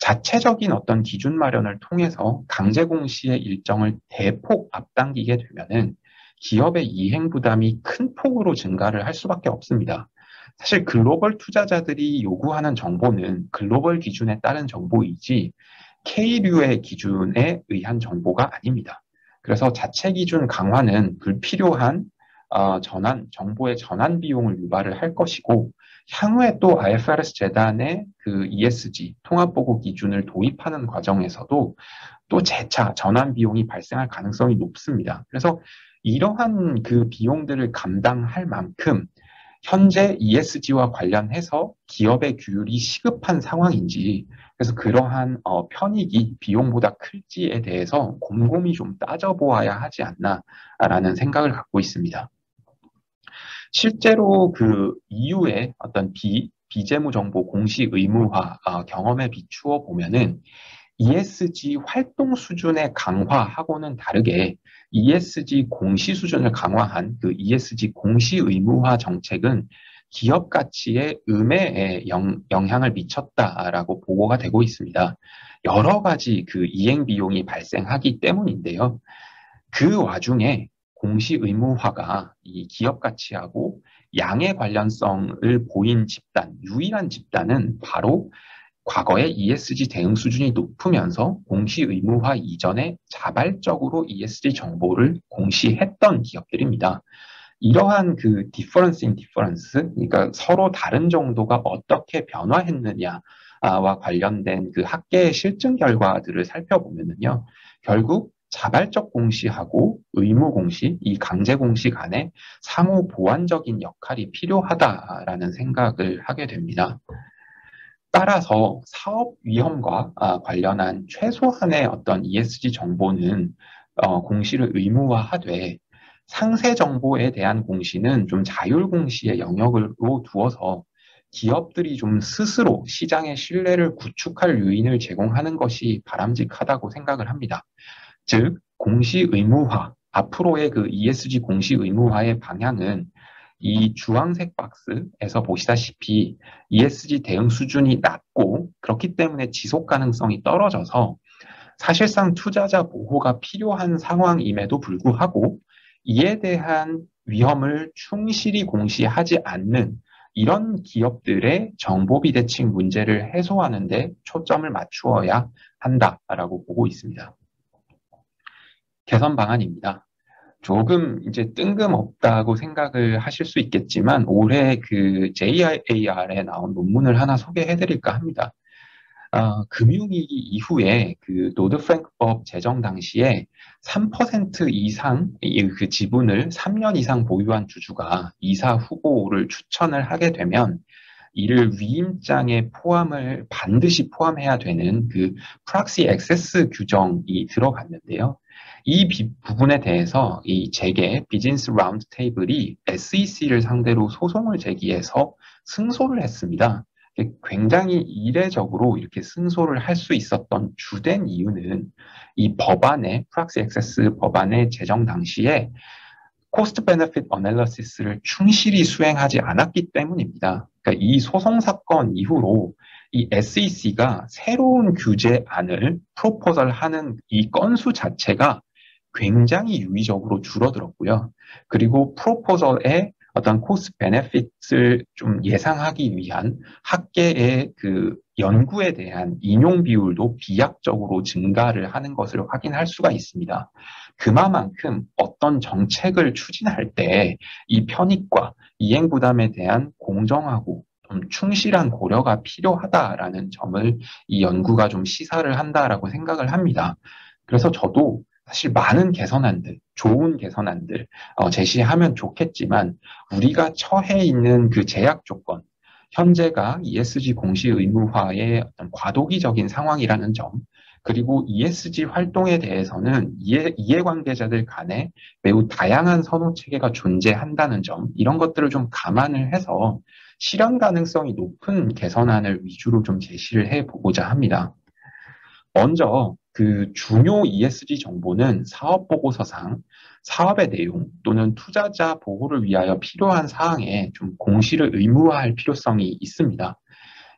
자체적인 어떤 기준 마련을 통해서 강제 공시의 일정을 대폭 앞당기게 되면은 기업의 이행 부담이 큰 폭으로 증가를 할 수밖에 없습니다. 사실 글로벌 투자자들이 요구하는 정보는 글로벌 기준에 따른 정보이지 K류의 기준에 의한 정보가 아닙니다. 그래서 자체 기준 강화는 불필요한 정보의 전환 비용을 유발을 할 것이고, 향후에 또 IFRS 재단의 그 ESG 통합보고 기준을 도입하는 과정에서도 또 재차 전환 비용이 발생할 가능성이 높습니다. 그래서 이러한 그 비용들을 감당할 만큼 현재 ESG와 관련해서 기업의 규율이 시급한 상황인지, 그래서 그러한 편익이 비용보다 클지에 대해서 곰곰이 좀 따져보아야 하지 않나라는 생각을 갖고 있습니다. 실제로 그 EU의 어떤 비재무 정보 공시 의무화 경험에 비추어 보면은 ESG 활동 수준의 강화하고는 다르게 ESG 공시 수준을 강화한 그 ESG 공시 의무화 정책은 기업 가치에 음해에 영향을 미쳤다라고 보고가 되고 있습니다. 여러 가지 그 이행 비용이 발생하기 때문인데요. 그 와중에 공시 의무화가 이 기업 가치하고 양의 관련성을 보인 집단, 유일한 집단은 바로 과거에 ESG 대응 수준이 높으면서 공시 의무화 이전에 자발적으로 ESG 정보를 공시했던 기업들입니다. 이러한 그 difference in difference, 그러니까 서로 다른 정도가 어떻게 변화했느냐와 관련된 그 학계의 실증 결과들을 살펴보면요, 결국 자발적 공시하고 의무 공시, 이 강제 공시 간에 상호 보완적인 역할이 필요하다라는 생각을 하게 됩니다. 따라서 사업 위험과 관련한 최소한의 어떤 ESG 정보는 공시를 의무화하되, 상세 정보에 대한 공시는 좀 자율 공시의 영역으로 두어서 기업들이 좀 스스로 시장의 신뢰를 구축할 요인을 제공하는 것이 바람직하다고 생각을 합니다. 즉, 공시 의무화, 앞으로의 그 ESG 공시 의무화의 방향은 이 주황색 박스에서 보시다시피 ESG 대응 수준이 낮고 그렇기 때문에 지속 가능성이 떨어져서 사실상 투자자 보호가 필요한 상황임에도 불구하고 이에 대한 위험을 충실히 공시하지 않는 이런 기업들의 정보 비대칭 문제를 해소하는 데 초점을 맞추어야 한다라고 보고 있습니다. 개선 방안입니다. 조금 이제 뜬금없다고 생각을 하실 수 있겠지만 올해 그 JIAR에 나온 논문을 하나 소개해드릴까 합니다. 금융위기 이후에 그 도드-프랭크법 제정 당시에 3% 이상 그 지분을 3년 이상 보유한 주주가 이사 후보를 추천을 하게 되면 이를 위임장에 반드시 포함해야 되는 그 프락시 액세스 규정이 들어갔는데요. 이 부분에 대해서 이 재계 비즈니스 라운드 테이블이 SEC를 상대로 소송을 제기해서 승소를 했습니다. 굉장히 이례적으로 이렇게 승소를 할 수 있었던 주된 이유는 이 프락시 액세스 법안의 제정 당시에 코스트 베네핏 어널리시스를 충실히 수행하지 않았기 때문입니다. 그러니까 이 소송 사건 이후로 이 SEC가 새로운 규제안을 프로포설하는 이 건수 자체가 굉장히 유의적으로 줄어들었고요. 그리고 프로포설의 어떤 코스트 베네핏을 좀 예상하기 위한 학계의 그 연구에 대한 인용 비율도 비약적으로 증가를 하는 것을 확인할 수가 있습니다. 그만큼 어떤 정책을 추진할 때 이 편익과 이행 부담에 대한 공정하고 좀 충실한 고려가 필요하다라는 점을 이 연구가 좀 시사를 한다라고 생각을 합니다. 그래서 저도 사실 많은 개선안들, 좋은 개선안들 제시하면 좋겠지만 우리가 처해 있는 그 제약 조건, 현재가 ESG 공시 의무화의 어떤 과도기적인 상황이라는 점, 그리고 ESG 활동에 대해서는 이해관계자들 간에 매우 다양한 선호 체계가 존재한다는 점, 이런 것들을 좀 감안을 해서 실현 가능성이 높은 개선안을 위주로 좀 제시를 해보고자 합니다. 먼저 그 중요 ESG 정보는 사업 보고서상 사업의 내용 또는 투자자 보호를 위하여 필요한 사항에 좀 공시를 의무화할 필요성이 있습니다.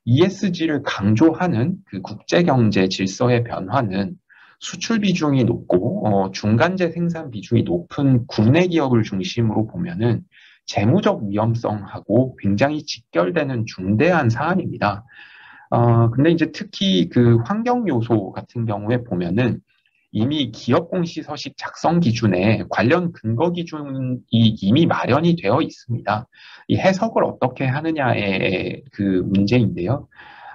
ESG를 강조하는 그 국제경제 질서의 변화는 수출 비중이 높고 중간재 생산 비중이 높은 국내 기업을 중심으로 보면은 재무적 위험성하고 굉장히 직결되는 중대한 사안입니다. 근데 이제 특히 그 환경 요소 같은 경우에 보면은 이미 기업 공시 서식 작성 기준에 관련 근거 기준이 이미 마련이 되어 있습니다. 이 해석을 어떻게 하느냐의 그 문제인데요.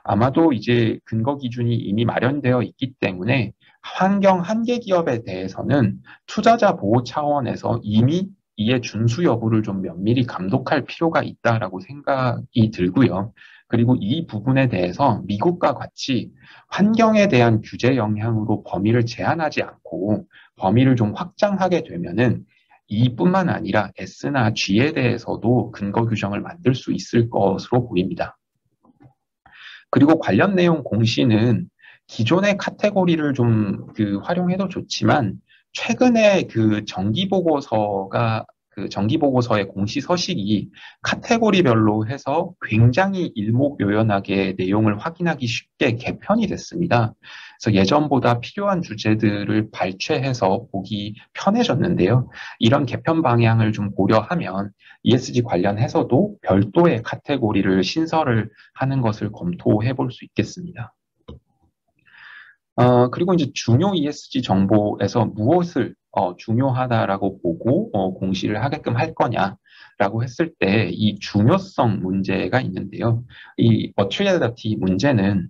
아마도 이제 근거 기준이 이미 마련되어 있기 때문에 환경 한계 기업에 대해서는 투자자 보호 차원에서 이미 이에 준수 여부를 좀 면밀히 감독할 필요가 있다라고 생각이 들고요. 그리고 이 부분에 대해서 미국과 같이 환경에 대한 규제 영향으로 범위를 제한하지 않고 범위를 좀 확장하게 되면은 이뿐만 아니라 S나 G에 대해서도 근거 규정을 만들 수 있을 것으로 보입니다. 그리고 관련 내용 공시는 기존의 카테고리를 좀 그 활용해도 좋지만 최근에 그 정기보고서의 공시 서식이 카테고리별로 해서 굉장히 일목요연하게 내용을 확인하기 쉽게 개편이 됐습니다. 그래서 예전보다 필요한 주제들을 발췌해서 보기 편해졌는데요. 이런 개편 방향을 좀 고려하면 ESG 관련해서도 별도의 카테고리를 신설을 하는 것을 검토해 볼 수 있겠습니다. 그리고 이제 중요 ESG 정보에서 무엇을 중요하다라고 보고 공시를 하게끔 할 거냐라고 했을 때 이 중요성 문제가 있는데요. 이 materiality 문제는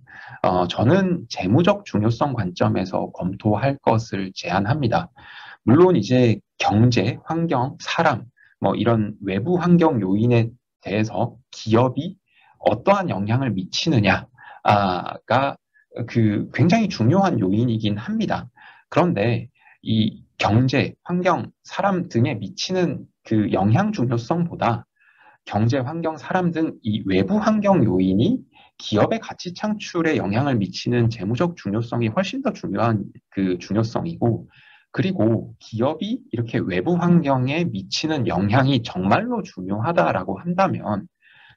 저는 재무적 중요성 관점에서 검토할 것을 제안합니다. 물론 이제 경제, 환경, 사람 뭐 이런 외부 환경 요인에 대해서 기업이 어떠한 영향을 미치느냐가 그 굉장히 중요한 요인이긴 합니다. 그런데 이 경제, 환경, 사람 등에 미치는 그 영향 중요성보다 경제, 환경, 사람 등 이 외부 환경 요인이 기업의 가치 창출에 영향을 미치는 재무적 중요성이 훨씬 더 중요한 그 중요성이고, 그리고 기업이 이렇게 외부 환경에 미치는 영향이 정말로 중요하다라고 한다면,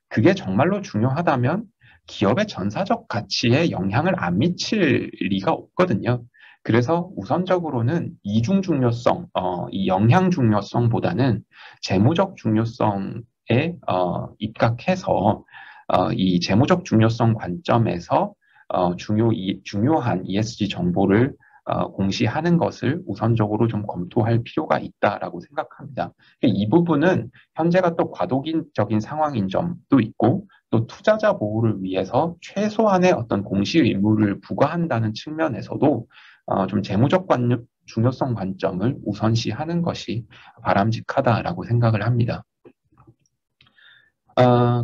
그게 정말로 중요하다면 기업의 전사적 가치에 영향을 안 미칠 리가 없거든요. 그래서 우선적으로는 이중 중요성, 이 영향 중요성보다는 재무적 중요성에 입각해서 이 재무적 중요성 관점에서 중요한 ESG 정보를 공시하는 것을 우선적으로 좀 검토할 필요가 있다라고 생각합니다. 이 부분은 현재가 또 과도기적인 상황인 점도 있고 또 투자자 보호를 위해서 최소한의 어떤 공시 의무를 부과한다는 측면에서도 좀 재무적 중요성 관점을 우선시하는 것이 바람직하다라고 생각을 합니다.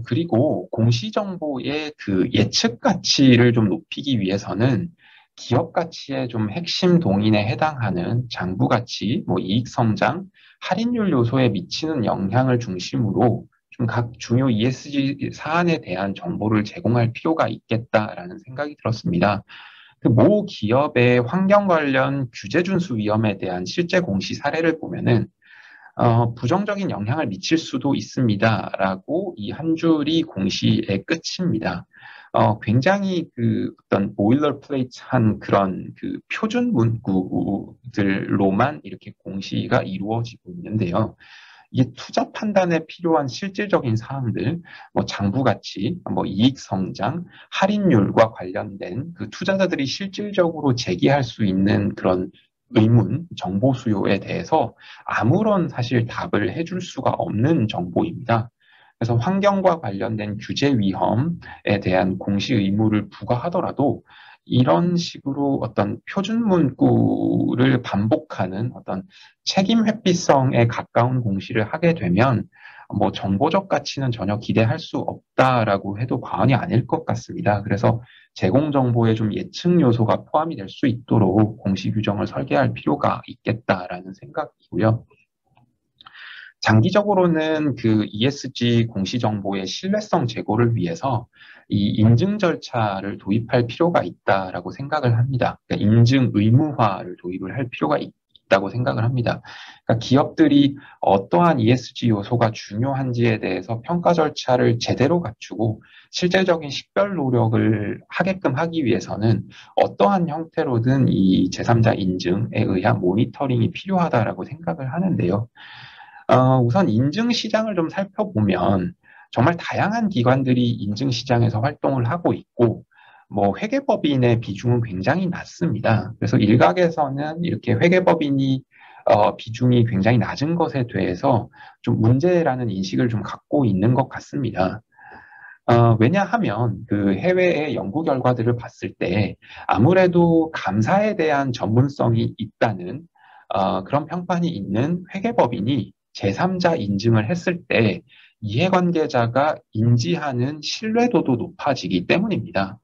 그리고 공시정보의 그 예측 가치를 좀 높이기 위해서는 기업 가치의 좀 핵심 동인에 해당하는 장부 가치, 뭐 이익 성장, 할인율 요소에 미치는 영향을 중심으로 좀 각 중요 ESG 사안에 대한 정보를 제공할 필요가 있겠다라는 생각이 들었습니다. 그 모 기업의 환경 관련 규제 준수 위험에 대한 실제 공시 사례를 보면은 부정적인 영향을 미칠 수도 있습니다라고 이 한 줄이 공시의 끝입니다. 굉장히 그 어떤 보일러플레이트한 그런 그 표준 문구들로만 이렇게 공시가 이루어지고 있는데요. 이게 투자 판단에 필요한 실질적인 사항들, 뭐 장부 가치, 뭐 이익 성장, 할인율과 관련된 그 투자자들이 실질적으로 제기할 수 있는 그런 의문, 정보 수요에 대해서 아무런 사실 답을 해줄 수가 없는 정보입니다. 그래서 환경과 관련된 규제 위험에 대한 공시 의무를 부과하더라도 이런 식으로 어떤 표준 문구를 반복하는 어떤 책임 회피성에 가까운 공시를 하게 되면 뭐 정보적 가치는 전혀 기대할 수 없다라고 해도 과언이 아닐 것 같습니다. 그래서 제공 정보에 좀 예측 요소가 포함이 될 수 있도록 공시 규정을 설계할 필요가 있겠다라는 생각이고요. 장기적으로는 그 ESG 공시 정보의 신뢰성 제고를 위해서 이 인증 절차를 도입할 필요가 있다라고 생각을 합니다. 그러니까 인증 의무화를 도입을 할 필요가 있다고 생각을 합니다. 그러니까 기업들이 어떠한 ESG 요소가 중요한지에 대해서 평가 절차를 제대로 갖추고 실질적인 식별 노력을 하게끔 하기 위해서는 어떠한 형태로든 이 제3자 인증에 의한 모니터링이 필요하다라고 생각을 하는데요. 우선 인증 시장을 좀 살펴보면 정말 다양한 기관들이 인증 시장에서 활동을 하고 있고, 뭐 회계법인의 비중은 굉장히 낮습니다. 그래서 일각에서는 이렇게 회계법인이 비중이 굉장히 낮은 것에 대해서 좀 문제라는 인식을 좀 갖고 있는 것 같습니다. 왜냐하면 그 해외의 연구 결과들을 봤을 때 아무래도 감사에 대한 전문성이 있다는 그런 평판이 있는 회계법인이 제3자 인증을 했을 때 이해관계자가 인지하는 신뢰도도 높아지기 때문입니다.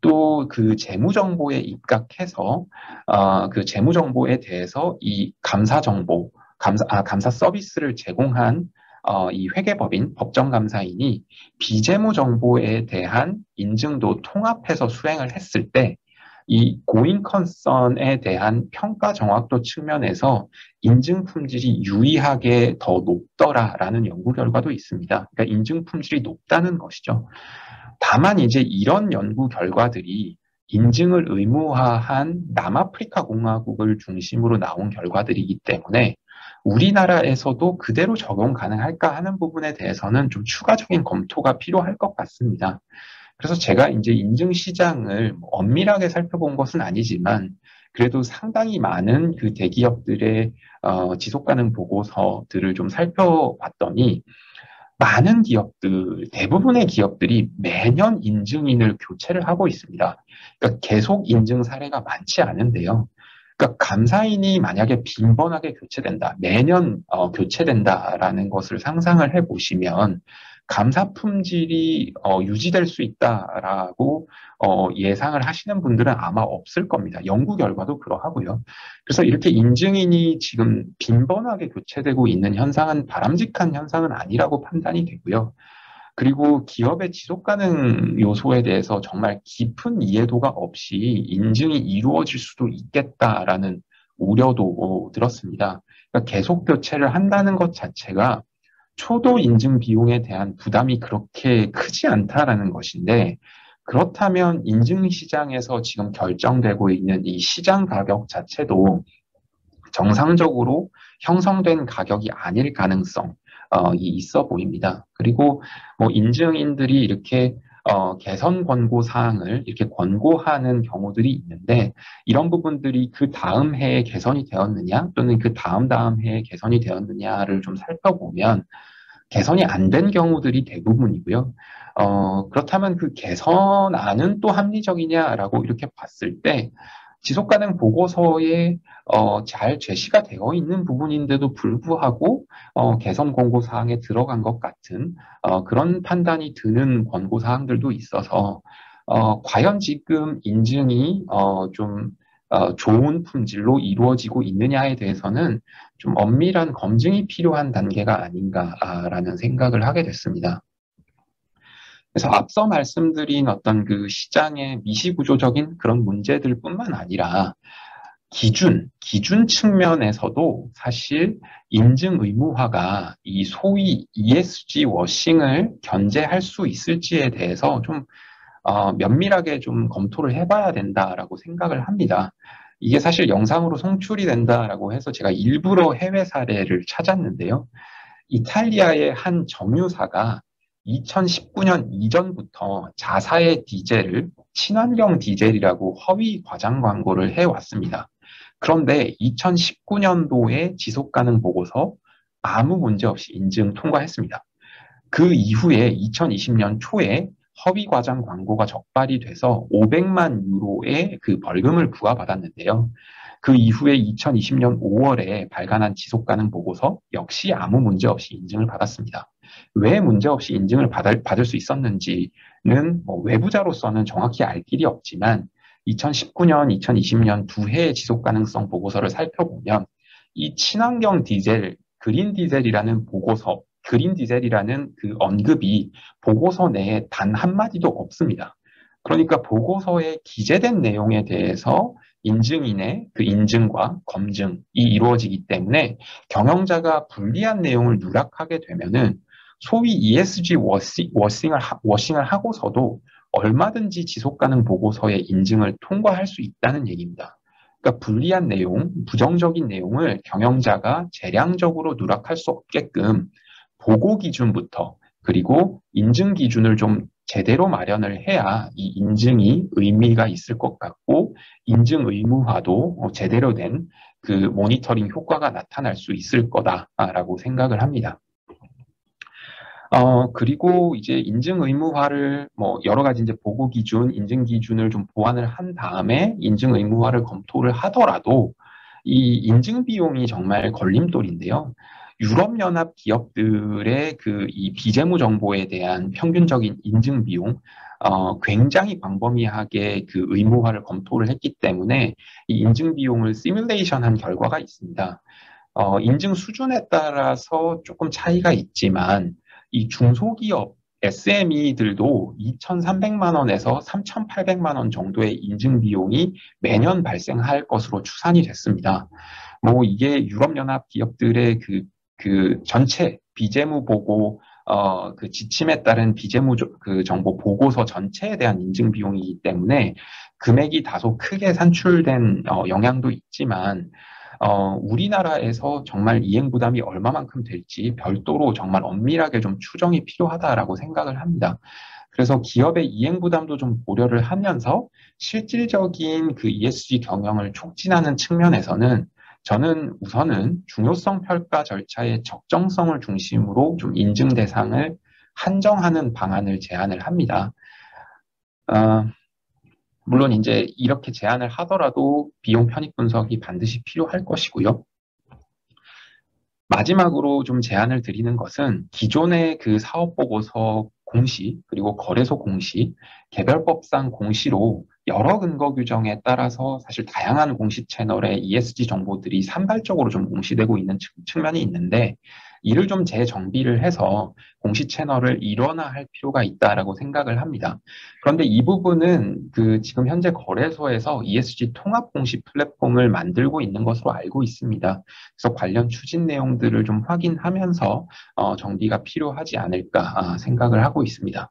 또 그 재무정보에 입각해서 그 재무정보에 대해서 이 감사 정보, 감사 서비스를 제공한 이 회계법인, 법정감사인이 비재무 정보에 대한 인증도 통합해서 수행을 했을 때 이 고잉 컨선에 대한 평가 정확도 측면에서 인증 품질이 유의하게 더 높더라라는 연구 결과도 있습니다. 그러니까 인증 품질이 높다는 것이죠. 다만 이제 이런 연구 결과들이 인증을 의무화한 남아프리카 공화국을 중심으로 나온 결과들이기 때문에 우리나라에서도 그대로 적용 가능할까 하는 부분에 대해서는 좀 추가적인 검토가 필요할 것 같습니다. 그래서 제가 이제 인증 시장을 엄밀하게 살펴본 것은 아니지만 그래도 상당히 많은 그 대기업들의 지속 가능 보고서들을 좀 살펴봤더니 많은 기업들, 대부분의 기업들이 매년 인증인을 교체를 하고 있습니다. 그러니까 계속 인증 사례가 많지 않은데요. 그러니까 감사인이 만약에 빈번하게 교체된다, 매년 교체된다라는 것을 상상을 해보시면 감사 품질이 유지될 수 있다라고 예상을 하시는 분들은 아마 없을 겁니다. 연구 결과도 그러하고요. 그래서 이렇게 인증인이 지금 빈번하게 교체되고 있는 현상은 바람직한 현상은 아니라고 판단이 되고요. 그리고 기업의 지속 가능 요소에 대해서 정말 깊은 이해도가 없이 인증이 이루어질 수도 있겠다라는 우려도 들었습니다. 그러니까 계속 교체를 한다는 것 자체가 초도 인증 비용에 대한 부담이 그렇게 크지 않다라는 것인데, 그렇다면 인증 시장에서 지금 결정되고 있는 이 시장 가격 자체도 정상적으로 형성된 가격이 아닐 가능성이 있어 보입니다. 그리고 뭐 인증인들이 이렇게 개선 권고 사항을 이렇게 권고하는 경우들이 있는데 이런 부분들이 그 다음 해에 개선이 되었느냐 또는 그 다음 해에 개선이 되었느냐를 좀 살펴보면 개선이 안 된 경우들이 대부분이고요. 그렇다면 그 개선안은 또 합리적이냐라고 이렇게 봤을 때 지속가능 보고서에 잘 제시가 되어 있는 부분인데도 불구하고 개선 권고 사항에 들어간 것 같은 그런 판단이 드는 권고 사항들도 있어서 과연 지금 인증이 좀 좋은 품질로 이루어지고 있느냐에 대해서는 좀 엄밀한 검증이 필요한 단계가 아닌가라는 생각을 하게 됐습니다. 그래서 앞서 말씀드린 어떤 그 시장의 미시구조적인 그런 문제들뿐만 아니라 기준 측면에서도 사실 인증 의무화가 이 소위 ESG 워싱을 견제할 수 있을지에 대해서 좀 면밀하게 좀 검토를 해봐야 된다라고 생각을 합니다. 이게 사실 영상으로 송출이 된다라고 해서 제가 일부러 해외 사례를 찾았는데요. 이탈리아의 한 정유사가 2019년 이전부터 자사의 디젤을 친환경 디젤이라고 허위 과장 광고를 해왔습니다. 그런데 2019년도에 지속가능 보고서 아무 문제 없이 인증 통과했습니다. 그 이후에 2020년 초에 허위 과장 광고가 적발이 돼서 500만 유로의 그 벌금을 부과받았는데요. 그 이후에 2020년 5월에 발간한 지속가능 보고서 역시 아무 문제 없이 인증을 받았습니다. 왜 문제 없이 인증을 받을 수 있었는지는 외부자로서는 정확히 알 길이 없지만 2019년, 2020년 두 해의 지속가능성 보고서를 살펴보면 이 친환경 디젤, 그린 디젤이라는 보고서, 그린 디젤이라는 그 언급이 보고서 내에 단 한마디도 없습니다. 그러니까 보고서에 기재된 내용에 대해서 인증인의 그 인증과 검증이 이루어지기 때문에 경영자가 불리한 내용을 누락하게 되면은 소위 ESG 워싱을 하고서도 얼마든지 지속가능 보고서의 인증을 통과할 수 있다는 얘기입니다. 그러니까 불리한 내용, 부정적인 내용을 경영자가 재량적으로 누락할 수 없게끔 보고 기준부터 그리고 인증 기준을 좀 제대로 마련을 해야 이 인증이 의미가 있을 것 같고 인증 의무화도 제대로 된 그 모니터링 효과가 나타날 수 있을 거다라고 생각을 합니다. 그리고 이제 인증 의무화를 여러 가지 이제 보고 기준, 인증 기준을 좀 보완을 한 다음에 인증 의무화를 검토를 하더라도 이 인증 비용이 정말 걸림돌인데요. 유럽연합 기업들의 그 이 비재무 정보에 대한 평균적인 인증 비용, 굉장히 광범위하게 그 의무화를 검토를 했기 때문에 이 인증 비용을 시뮬레이션한 결과가 있습니다. 인증 수준에 따라서 조금 차이가 있지만 이 중소기업 SME들도 2,300만 원에서 3,800만 원 정도의 인증 비용이 매년 발생할 것으로 추산이 됐습니다. 이게 유럽연합 기업들의 그 전체 비재무 보고 그 지침에 따른 비재무 그 정보 보고서 전체에 대한 인증 비용이기 때문에 금액이 다소 크게 산출된 영향도 있지만 우리나라에서 정말 이행 부담이 얼마만큼 될지 별도로 정말 엄밀하게 좀 추정이 필요하다라고 생각을 합니다. 그래서 기업의 이행 부담도 좀 고려를 하면서 실질적인 그 ESG 경영을 촉진하는 측면에서는 저는 우선은 중요성 평가 절차의 적정성을 중심으로 좀 인증 대상을 한정하는 방안을 제안을 합니다. 물론 이제 이렇게 제안을 하더라도 비용 편익 분석이 반드시 필요할 것이고요. 마지막으로 좀 제안을 드리는 것은 기존의 그 사업보고서 공시, 그리고 거래소 공시, 개별법상 공시로 여러 근거 규정에 따라서 사실 다양한 공시 채널에 ESG 정보들이 산발적으로 좀 공시되고 있는 측면이 있는데 이를 좀 재정비를 해서 공시 채널을 일원화할 필요가 있다라고 생각을 합니다. 그런데 이 부분은 그 지금 현재 거래소에서 ESG 통합 공시 플랫폼을 만들고 있는 것으로 알고 있습니다. 그래서 관련 추진 내용들을 좀 확인하면서 정비가 필요하지 않을까 생각을 하고 있습니다.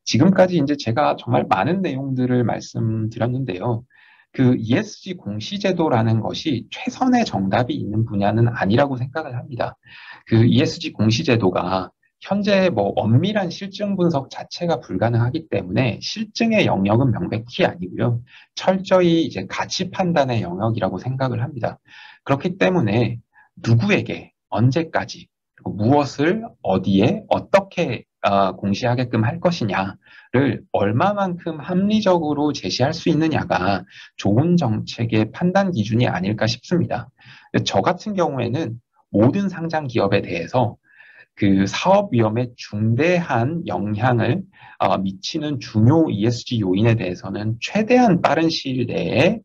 지금까지 이제 제가 정말 많은 내용들을 말씀드렸는데요. 그 ESG 공시제도라는 것이 최선의 정답이 있는 분야는 아니라고 생각을 합니다. 그 ESG 공시제도가 현재 엄밀한 실증 분석 자체가 불가능하기 때문에 실증의 영역은 명백히 아니고요. 철저히 이제 가치 판단의 영역이라고 생각을 합니다. 그렇기 때문에 누구에게 언제까지 그리고 무엇을 어디에 어떻게 공시하게끔 할 것이냐를 얼마만큼 합리적으로 제시할 수 있느냐가 좋은 정책의 판단 기준이 아닐까 싶습니다. 저 같은 경우에는 모든 상장 기업에 대해서 그 사업 위험에 중대한 영향을 미치는 중요 ESG 요인에 대해서는 최대한 빠른 시일 내에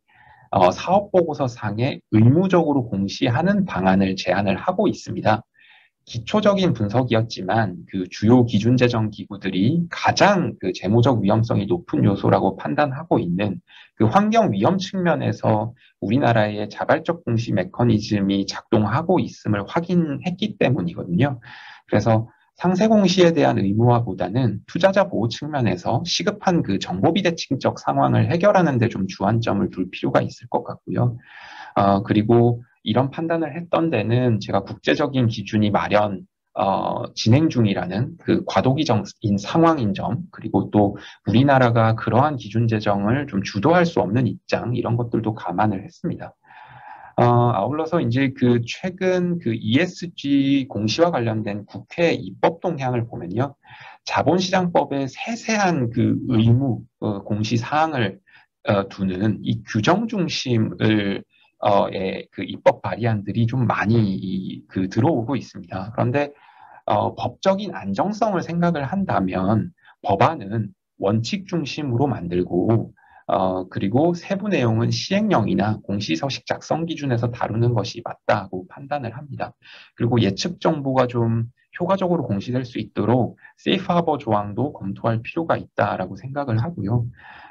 사업 보고서 상에 의무적으로 공시하는 방안을 제안을 하고 있습니다. 기초적인 분석이었지만 그 주요 기준 제정 기구들이 가장 그 재무적 위험성이 높은 요소라고 판단하고 있는 그 환경 위험 측면에서 우리나라의 자발적 공시 메커니즘이 작동하고 있음을 확인했기 때문이거든요. 그래서 상세 공시에 대한 의무화보다는 투자자 보호 측면에서 시급한 그 정보 비대칭적 상황을 해결하는 데 좀 주안점을 둘 필요가 있을 것 같고요. 그리고 이런 판단을 했던 데는 제가 국제적인 기준이 진행 중이라는 그 과도기적인 상황인 점, 그리고 또 우리나라가 그러한 기준 제정을 좀 주도할 수 없는 입장, 이런 것들도 감안을 했습니다. 아울러서 이제 그 최근 그 ESG 공시와 관련된 국회 입법 동향을 보면요. 자본시장법의 세세한 그 의무 공시 사항을 두는 이 규정 중심을 그 입법 발의안들이 좀 많이 그 들어오고 있습니다. 그런데 법적인 안정성을 생각을 한다면 법안은 원칙 중심으로 만들고 그리고 세부 내용은 시행령이나 공시서식 작성 기준에서 다루는 것이 맞다고 판단을 합니다. 그리고 예측 정보가 좀 효과적으로 공시될 수 있도록 세이프 하버 조항도 검토할 필요가 있다라고 생각을 하고요.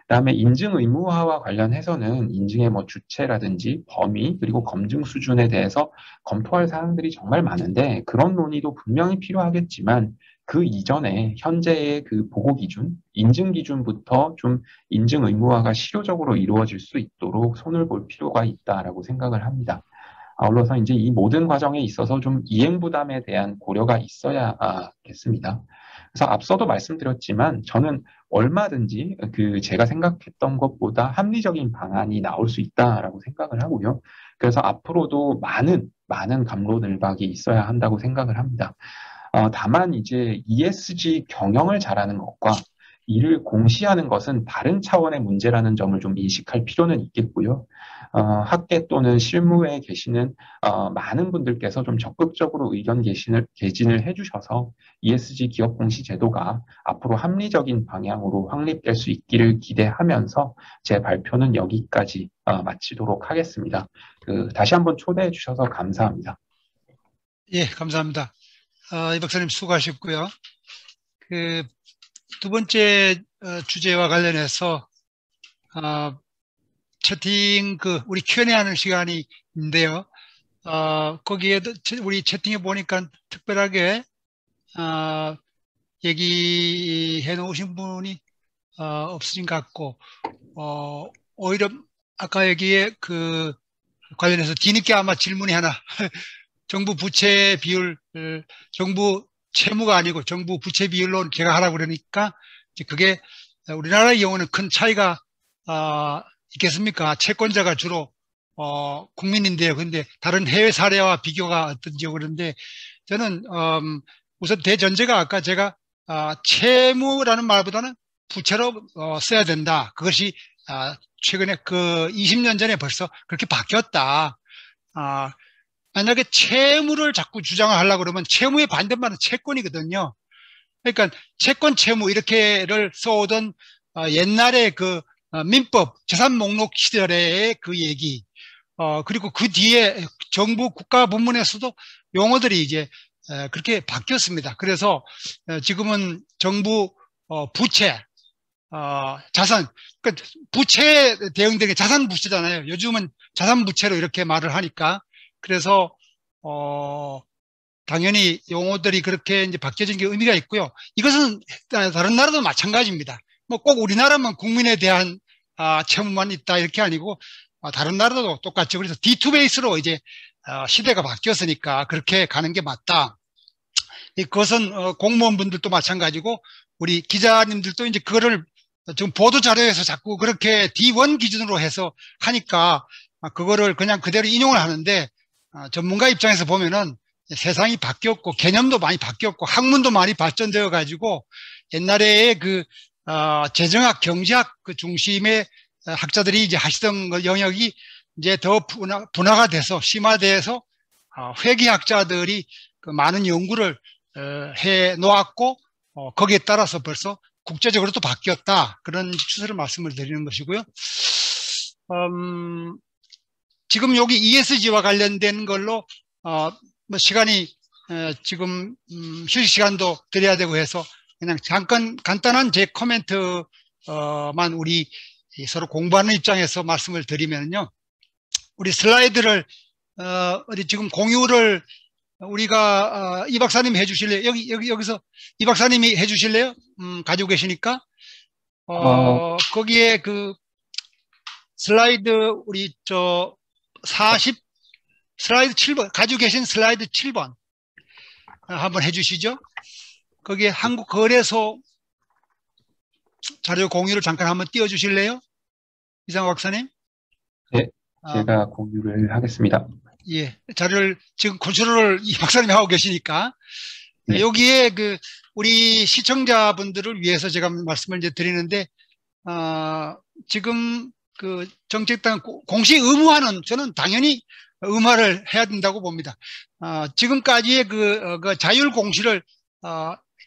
그다음에 인증 의무화와 관련해서는 인증의 뭐 주체라든지 범위 그리고 검증 수준에 대해서 검토할 사항들이 정말 많은데 그런 논의도 분명히 필요하겠지만 그 이전에 현재의 그 보고 기준, 인증 기준부터 좀 인증 의무화가 실효적으로 이루어질 수 있도록 손을 볼 필요가 있다라고 생각을 합니다. 아울러서 이제 이 모든 과정에 있어서 좀 이행 부담에 대한 고려가 있어야겠습니다. 그래서 앞서도 말씀드렸지만 저는 얼마든지 그 제가 생각했던 것보다 합리적인 방안이 나올 수 있다라고 생각을 하고요. 그래서 앞으로도 많은 갑론을박이 있어야 한다고 생각을 합니다. 다만 이제 ESG 경영을 잘하는 것과 이를 공시하는 것은 다른 차원의 문제라는 점을 좀 인식할 필요는 있겠고요. 학계 또는 실무에 계시는 많은 분들께서 좀 적극적으로 의견 개진을 해주셔서 ESG 기업 공시 제도가 앞으로 합리적인 방향으로 확립될 수 있기를 기대하면서 제 발표는 여기까지 마치도록 하겠습니다. 다시 한번 초대해 주셔서 감사합니다. 예, 감사합니다. 이 박사님 수고하셨고요. 그 두 번째 주제와 관련해서 채팅 우리 Q&A 하는 시간이 있는데요. 거기에도 우리 채팅해 보니까 특별하게 얘기해 놓으신 분이 없으신 것 같고 오히려 아까 여기에 그 관련해서 뒤늦게 아마 질문이 하나 정부 부채 비율 정부 채무가 아니고 정부 부채 비율로 제가 하라고 그러니까 그게 우리나라의 경우는 큰 차이가 있겠습니까? 채권자가 주로 국민인데요. 근데 다른 해외 사례와 비교가 어떤지 그런데 저는 우선 대전제가 아까 제가 채무라는 말보다는 부채로 써야 된다. 그것이 최근에 그 20년 전에 벌써 그렇게 바뀌었다. 만약에 채무를 자꾸 주장을 하려고 그러면 채무의 반대말은 채권이거든요. 그러니까 채권 채무 이렇게를 써오던 옛날에 그 민법 재산 목록 시절의 그 얘기 그리고 그 뒤에 정부 국가 부문에서도 용어들이 이제 그렇게 바뀌었습니다. 그래서 지금은 정부 부채 자산 그러니까 부채 대응되게 자산 부채잖아요. 요즘은 자산 부채로 이렇게 말을 하니까 그래서 당연히 용어들이 그렇게 이제 바뀌어진 게 의미가 있고요. 이것은 다른 나라도 마찬가지입니다. 뭐 꼭 우리나라만 국민에 대한 채무만 있다 이렇게 아니고 다른 나라도 똑같죠. 그래서 D2 베이스로 이제 시대가 바뀌었으니까 그렇게 가는 게 맞다. 그것은 공무원분들도 마찬가지고 우리 기자님들도 이제 그거를 지금 보도 자료에서 자꾸 그렇게 D1 기준으로 해서 하니까 그거를 그냥 그대로 인용을 하는데 전문가 입장에서 보면은 세상이 바뀌었고 개념도 많이 바뀌었고 학문도 많이 발전되어 가지고 옛날에 그 재정학 경제학 그 중심의 학자들이 이제 하시던 영역이 이제 더 분화가 돼서 심화돼서 회계학자들이 그 많은 연구를 해 놓았고 거기에 따라서 벌써 국제적으로도 바뀌었다 그런 추세를 말씀을 드리는 것이고요. 지금 여기 ESG와 관련된 걸로 뭐 시간이 지금 휴식 시간도 드려야 되고 해서 그냥 잠깐 간단한 제 코멘트만 우리 서로 공부하는 입장에서 말씀을 드리면요. 우리 슬라이드를 우리 지금 공유를 우리가 이 박사님이 해주실래요? 여기서 이 박사님이 해주실래요? 가지고 계시니까 거기에 그 슬라이드 우리 저 슬라이드 7번, 가지고 계신 슬라이드 7번 한번 해주시죠. 거기에 한국거래소 자료 공유를 잠깐 한번 띄워주실래요? 이상호 박사님? 네, 아, 제가 공유를 하겠습니다. 예, 자료를 지금 컨트롤을 이 박사님이 하고 계시니까 네, 여기에 그 우리 시청자분들을 위해서 제가 말씀을 이제 드리는데 지금 그 정책당 공시 의무화는 저는 당연히 의무화를 해야 된다고 봅니다. 지금까지의 그 자율 공시를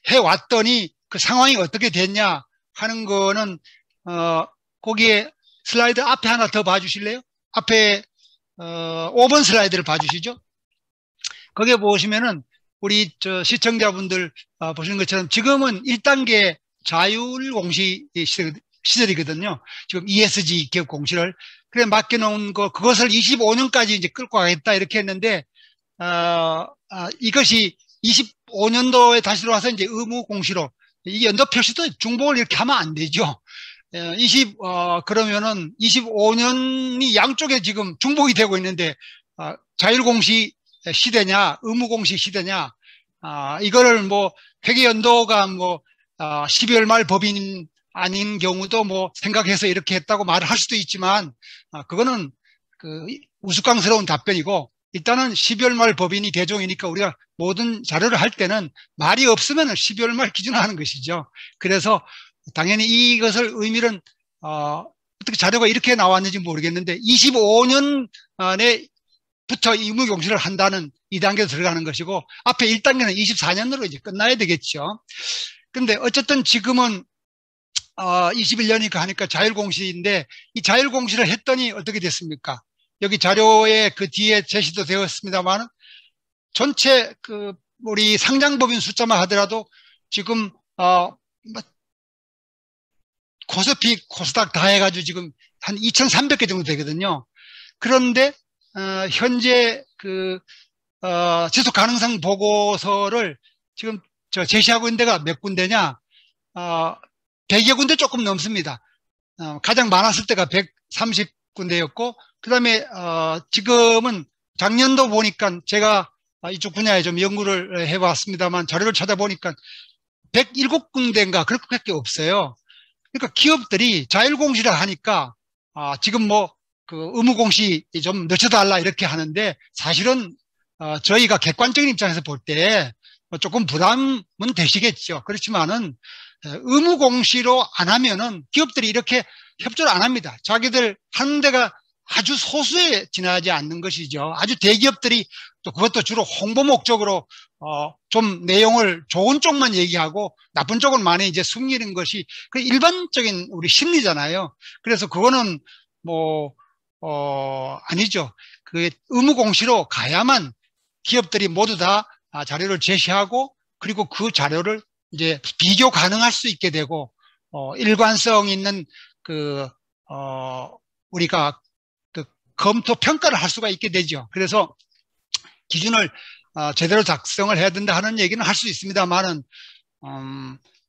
해왔더니 그 상황이 어떻게 됐냐 하는 거는 거기에 슬라이드 앞에 하나 더 봐주실래요? 앞에 5번 슬라이드를 봐주시죠. 거기에 보시면은 우리 저 시청자분들 보시는 것처럼 지금은 1단계 자율 공시 시절이거든요. 지금 ESG 기업 공시를 그래 맡겨놓은 그것을 25년까지 이제 끌고 가겠다 이렇게 했는데 이것이 25년도에 다시 들어와서 이제 의무 공시로 이 연도 표시도 중복을 이렇게 하면 안 되죠. 그러면은 25년이 양쪽에 지금 중복이 되고 있는데, 자율공시 시대냐, 의무공시 시대냐, 이거를 뭐, 회계연도가 뭐, 12월 말 법인 아닌 경우도 뭐, 생각해서 이렇게 했다고 말을 할 수도 있지만, 그거는 그 우스꽝스러운 답변이고, 일단은 12월 말 법인이 대종이니까 우리가 모든 자료를 할 때는 말이 없으면 12월 말 기준으로 하는 것이죠. 그래서 당연히 이것을 의미는 어떻게 자료가 이렇게 나왔는지 모르겠는데 25년 안에부터 의무공시를 한다는 2단계로 들어가는 것이고 앞에 1단계는 24년으로 이제 끝나야 되겠죠. 근데 어쨌든 지금은 21년이니까 하니까 자율공시인데 이 자율공시를 했더니 어떻게 됐습니까? 여기 자료에 그 뒤에 제시도 되었습니다만 전체 그 우리 상장법인 숫자만 하더라도 지금 코스피, 코스닥 다 해가지고 지금 한 2,300개 정도 되거든요. 그런데 현재 그 지속 가능성 보고서를 지금 제시하고 있는 데가 몇 군데냐? 100여 군데 조금 넘습니다. 가장 많았을 때가 130군데였고 그다음에 지금은 작년도 보니까 제가 이쪽 분야에 좀 연구를 해봤습니다만 자료를 찾아보니까 107군데인가 그렇게밖에 없어요. 그러니까 기업들이 자율공시를 하니까 지금 뭐 그 의무공시 좀 늦춰달라 이렇게 하는데 사실은 저희가 객관적인 입장에서 볼 때 조금 부담은 되시겠죠. 그렇지만은 의무공시로 안 하면은 기업들이 이렇게 협조를 안 합니다. 자기들 하는 데가 아주 소수에 지나지 않는 것이죠. 아주 대기업들이 또 그것도 주로 홍보 목적으로 좀 내용을 좋은 쪽만 얘기하고 나쁜 쪽은 많이 이제 숨기는 것이 그 일반적인 우리 심리잖아요. 그래서 그거는 뭐 아니죠. 그 의무공시로 가야만 기업들이 모두 다 자료를 제시하고 그리고 그 자료를 이제 비교 가능할 수 있게 되고 일관성 있는 우리가 그 검토 평가를 할 수가 있게 되죠. 그래서 기준을 제대로 작성을 해야 된다 하는 얘기는 할 수 있습니다만은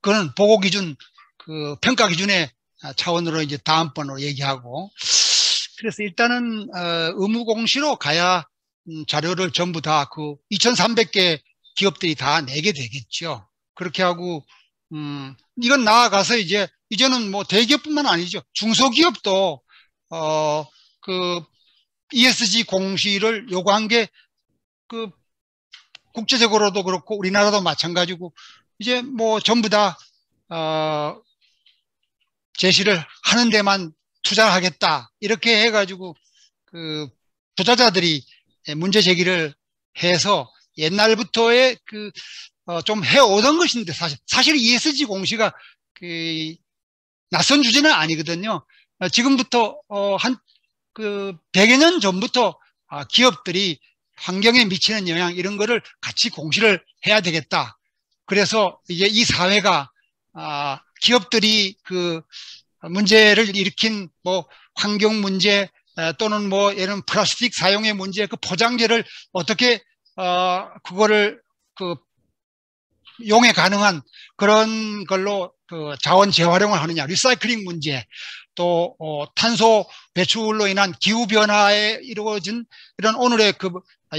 그건 보고 기준 그 평가 기준의 차원으로 이제 다음번으로 얘기하고 그래서 일단은 의무공시로 가야 자료를 전부 다 그 2,300개 기업들이 다 내게 되겠죠. 그렇게 하고 이건 나아가서 이제는 뭐 대기업뿐만 아니죠. 중소기업도 그 ESG 공시를 요구한 게 그 국제적으로도 그렇고 우리나라도 마찬가지고 이제 뭐 전부 다 제시를 하는 데만 투자하겠다 이렇게 해가지고 그 투자자들이 문제 제기를 해서 옛날부터의 그 좀 해오던 것인데 사실 ESG 공시가 그 낯선 주제는 아니거든요. 지금부터 한 그 100여 년 전부터 기업들이 환경에 미치는 영향 이런 거를 같이 공시를 해야 되겠다. 그래서 이제 이 사회가 기업들이 그 문제를 일으킨 뭐 환경 문제 또는 뭐 예를 플라스틱 사용의 문제 그 포장재를 어떻게 그거를 그 용해 가능한 그런 걸로 그 자원 재활용을 하느냐 리사이클링 문제 또 탄소 배출로 인한 기후 변화에 이루어진 이런 오늘의 그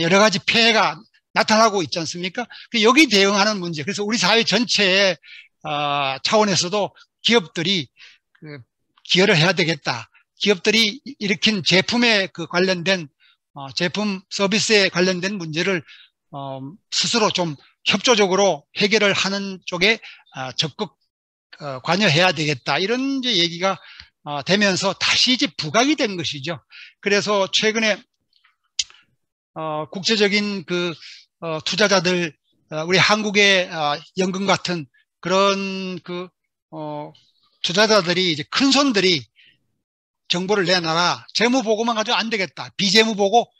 여러 가지 폐해가 나타나고 있지 않습니까? 여기 대응하는 문제. 그래서 우리 사회 전체의 차원에서도 기업들이 그 기여를 해야 되겠다. 기업들이 일으킨 제품에 그 관련된 제품 서비스에 관련된 문제를 스스로 좀 협조적으로 해결을 하는 쪽에 적극 관여해야 되겠다. 이런 이제 얘기가 되면서 다시 이제 부각이 된 것이죠. 그래서 최근에 국제적인 그 투자자들, 우리 한국의 연금 같은 그런 그 투자자들이 이제 큰 손들이 정보를 내놔라. 재무 보고만 가지고 안 되겠다. 비재무 보고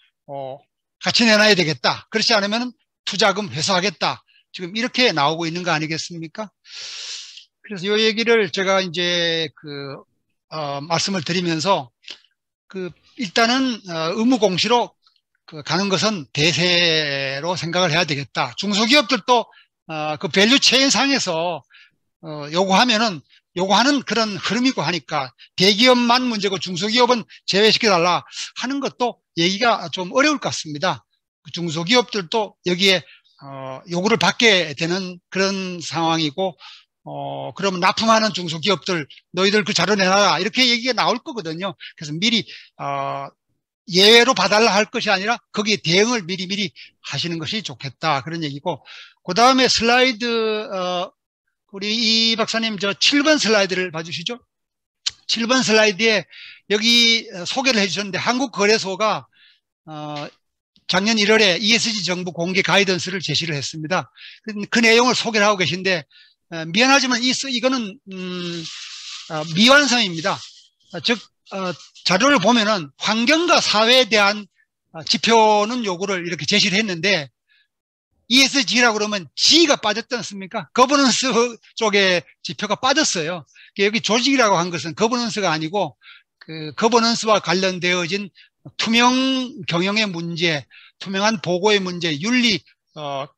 같이 내놔야 되겠다. 그렇지 않으면 투자금 회수하겠다. 지금 이렇게 나오고 있는 거 아니겠습니까? 그래서 이 얘기를 제가 이제 말씀을 드리면서 일단은 의무 공시로 가는 것은 대세로 생각을 해야 되겠다. 중소기업들도 그 밸류 체인 상에서 요구하는 그런 흐름이고 하니까 대기업만 문제고 중소기업은 제외시켜달라 하는 것도 얘기가 좀 어려울 것 같습니다. 중소기업들도 여기에 요구를 받게 되는 그런 상황이고 그러면 납품하는 중소기업들 너희들 그 자료 내놔라 이렇게 얘기가 나올 거거든요. 그래서 미리 예외로 봐달라 할 것이 아니라 거기에 대응을 미리 하시는 것이 좋겠다 그런 얘기고, 그 다음에 슬라이드 우리 이 박사님 저 7번 슬라이드를 봐주시죠. 7번 슬라이드에 여기 소개를 해주셨는데 한국거래소가 작년 1월에 ESG 정부 공개 가이던스를 제시를 했습니다. 그 내용을 소개를 하고 계신데 미안하지만 이거는 미완성입니다. 즉 자료를 보면은 환경과 사회에 대한 지표는 요구를 이렇게 제시를 했는데 ESG라고 그러면 G가 빠졌지 않습니까? 거버넌스 쪽에 지표가 빠졌어요. 여기 조직이라고 한 것은 거버넌스가 아니고 그 거버넌스와 관련되어진 투명 경영의 문제, 투명한 보고의 문제, 윤리,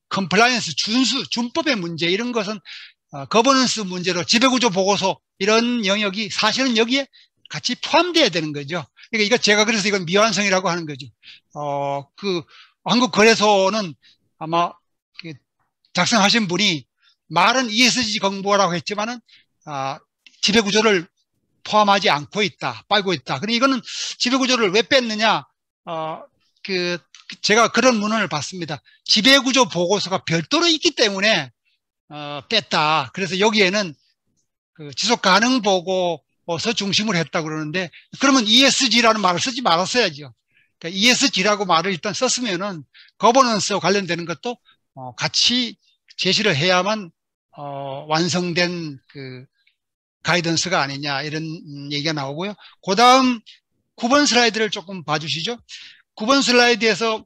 컴플라이언스 준법의 문제 이런 것은 거버넌스 문제로 지배구조 보고서 이런 영역이 사실은 여기에 같이 포함되어야 되는 거죠. 그러니까 제가 그래서 이건 미완성이라고 하는 거죠. 그 한국거래소는 아마 작성하신 분이 말은 ESG 공부라고 했지만은 지배구조를 포함하지 않고 있다, 빠지고 있다. 그러니 이거는 지배구조를 왜 뺐느냐? 제가 그런 문헌을 봤습니다. 지배구조 보고서가 별도로 있기 때문에 뺐다. 그래서 여기에는 그 지속가능 보고서 중심으로 했다 그러는데 그러면 ESG라는 말을 쓰지 말았어야죠. 그러니까 ESG라고 말을 일단 썼으면은 거버넌스와 관련되는 것도 같이 제시를 해야만 완성된 그 가이던스가 아니냐 이런 얘기가 나오고요. 그 다음 9번 슬라이드를 조금 봐주시죠. 9번 슬라이드에서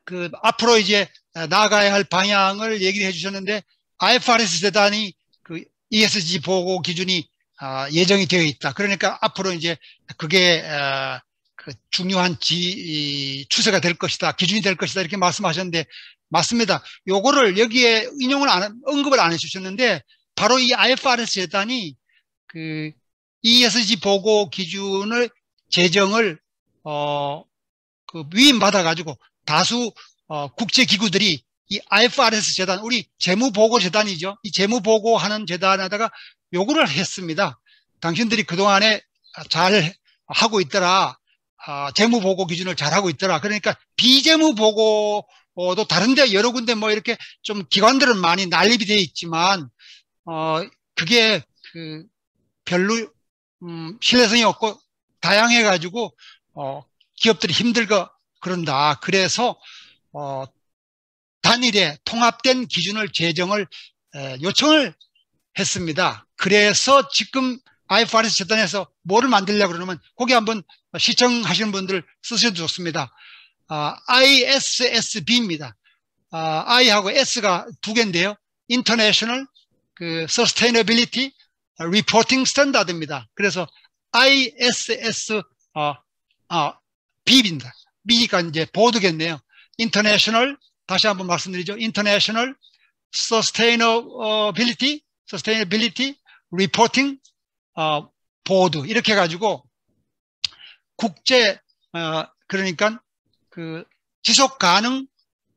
그 앞으로 이제 나아가야 할 방향을 얘기를 해주셨는데 IFRS 재단이 그 ESG 보고 기준이 예정이 되어 있다. 그러니까 앞으로 이제 그게 그 중요한 추세가 될 것이다, 기준이 될 것이다 이렇게 말씀하셨는데 맞습니다. 요거를 여기에 언급을 안 해주셨는데 바로 이 IFRS 재단이 그 ESG 보고 기준을 제정을 그 위임받아 가지고 다수 국제 기구들이 이 IFRS 재단, 우리 재무보고 재단이죠. 이 재무보고하는 재단에다가 요구를 했습니다. 당신들이 그동안에 잘 하고 있더라. 재무보고 기준을 잘 하고 있더라. 그러니까 비재무보고도 다른데 여러 군데 뭐 이렇게 좀 기관들은 많이 난립이 되어 있지만 그게 그 별로 신뢰성이 없고 다양해 가지고 기업들이 힘들고 그런다. 그래서 단일의 통합된 기준을 제정을 요청을 했습니다. 그래서 지금 IFRS 재단에서 뭐를 만들려고 그러면 거기 한번 시청하시는 분들 쓰셔도 좋습니다. ISSB입니다. I하고 S가 두 개인데요. International 그 Sustainability Reporting Standard입니다. 그래서 ISSB입니다. B가 이제 보드겠네요. International, 다시 한번 말씀드리죠. International Sustainability Reporting 보드 이렇게 해가지고 국제 그러니까 그 지속 가능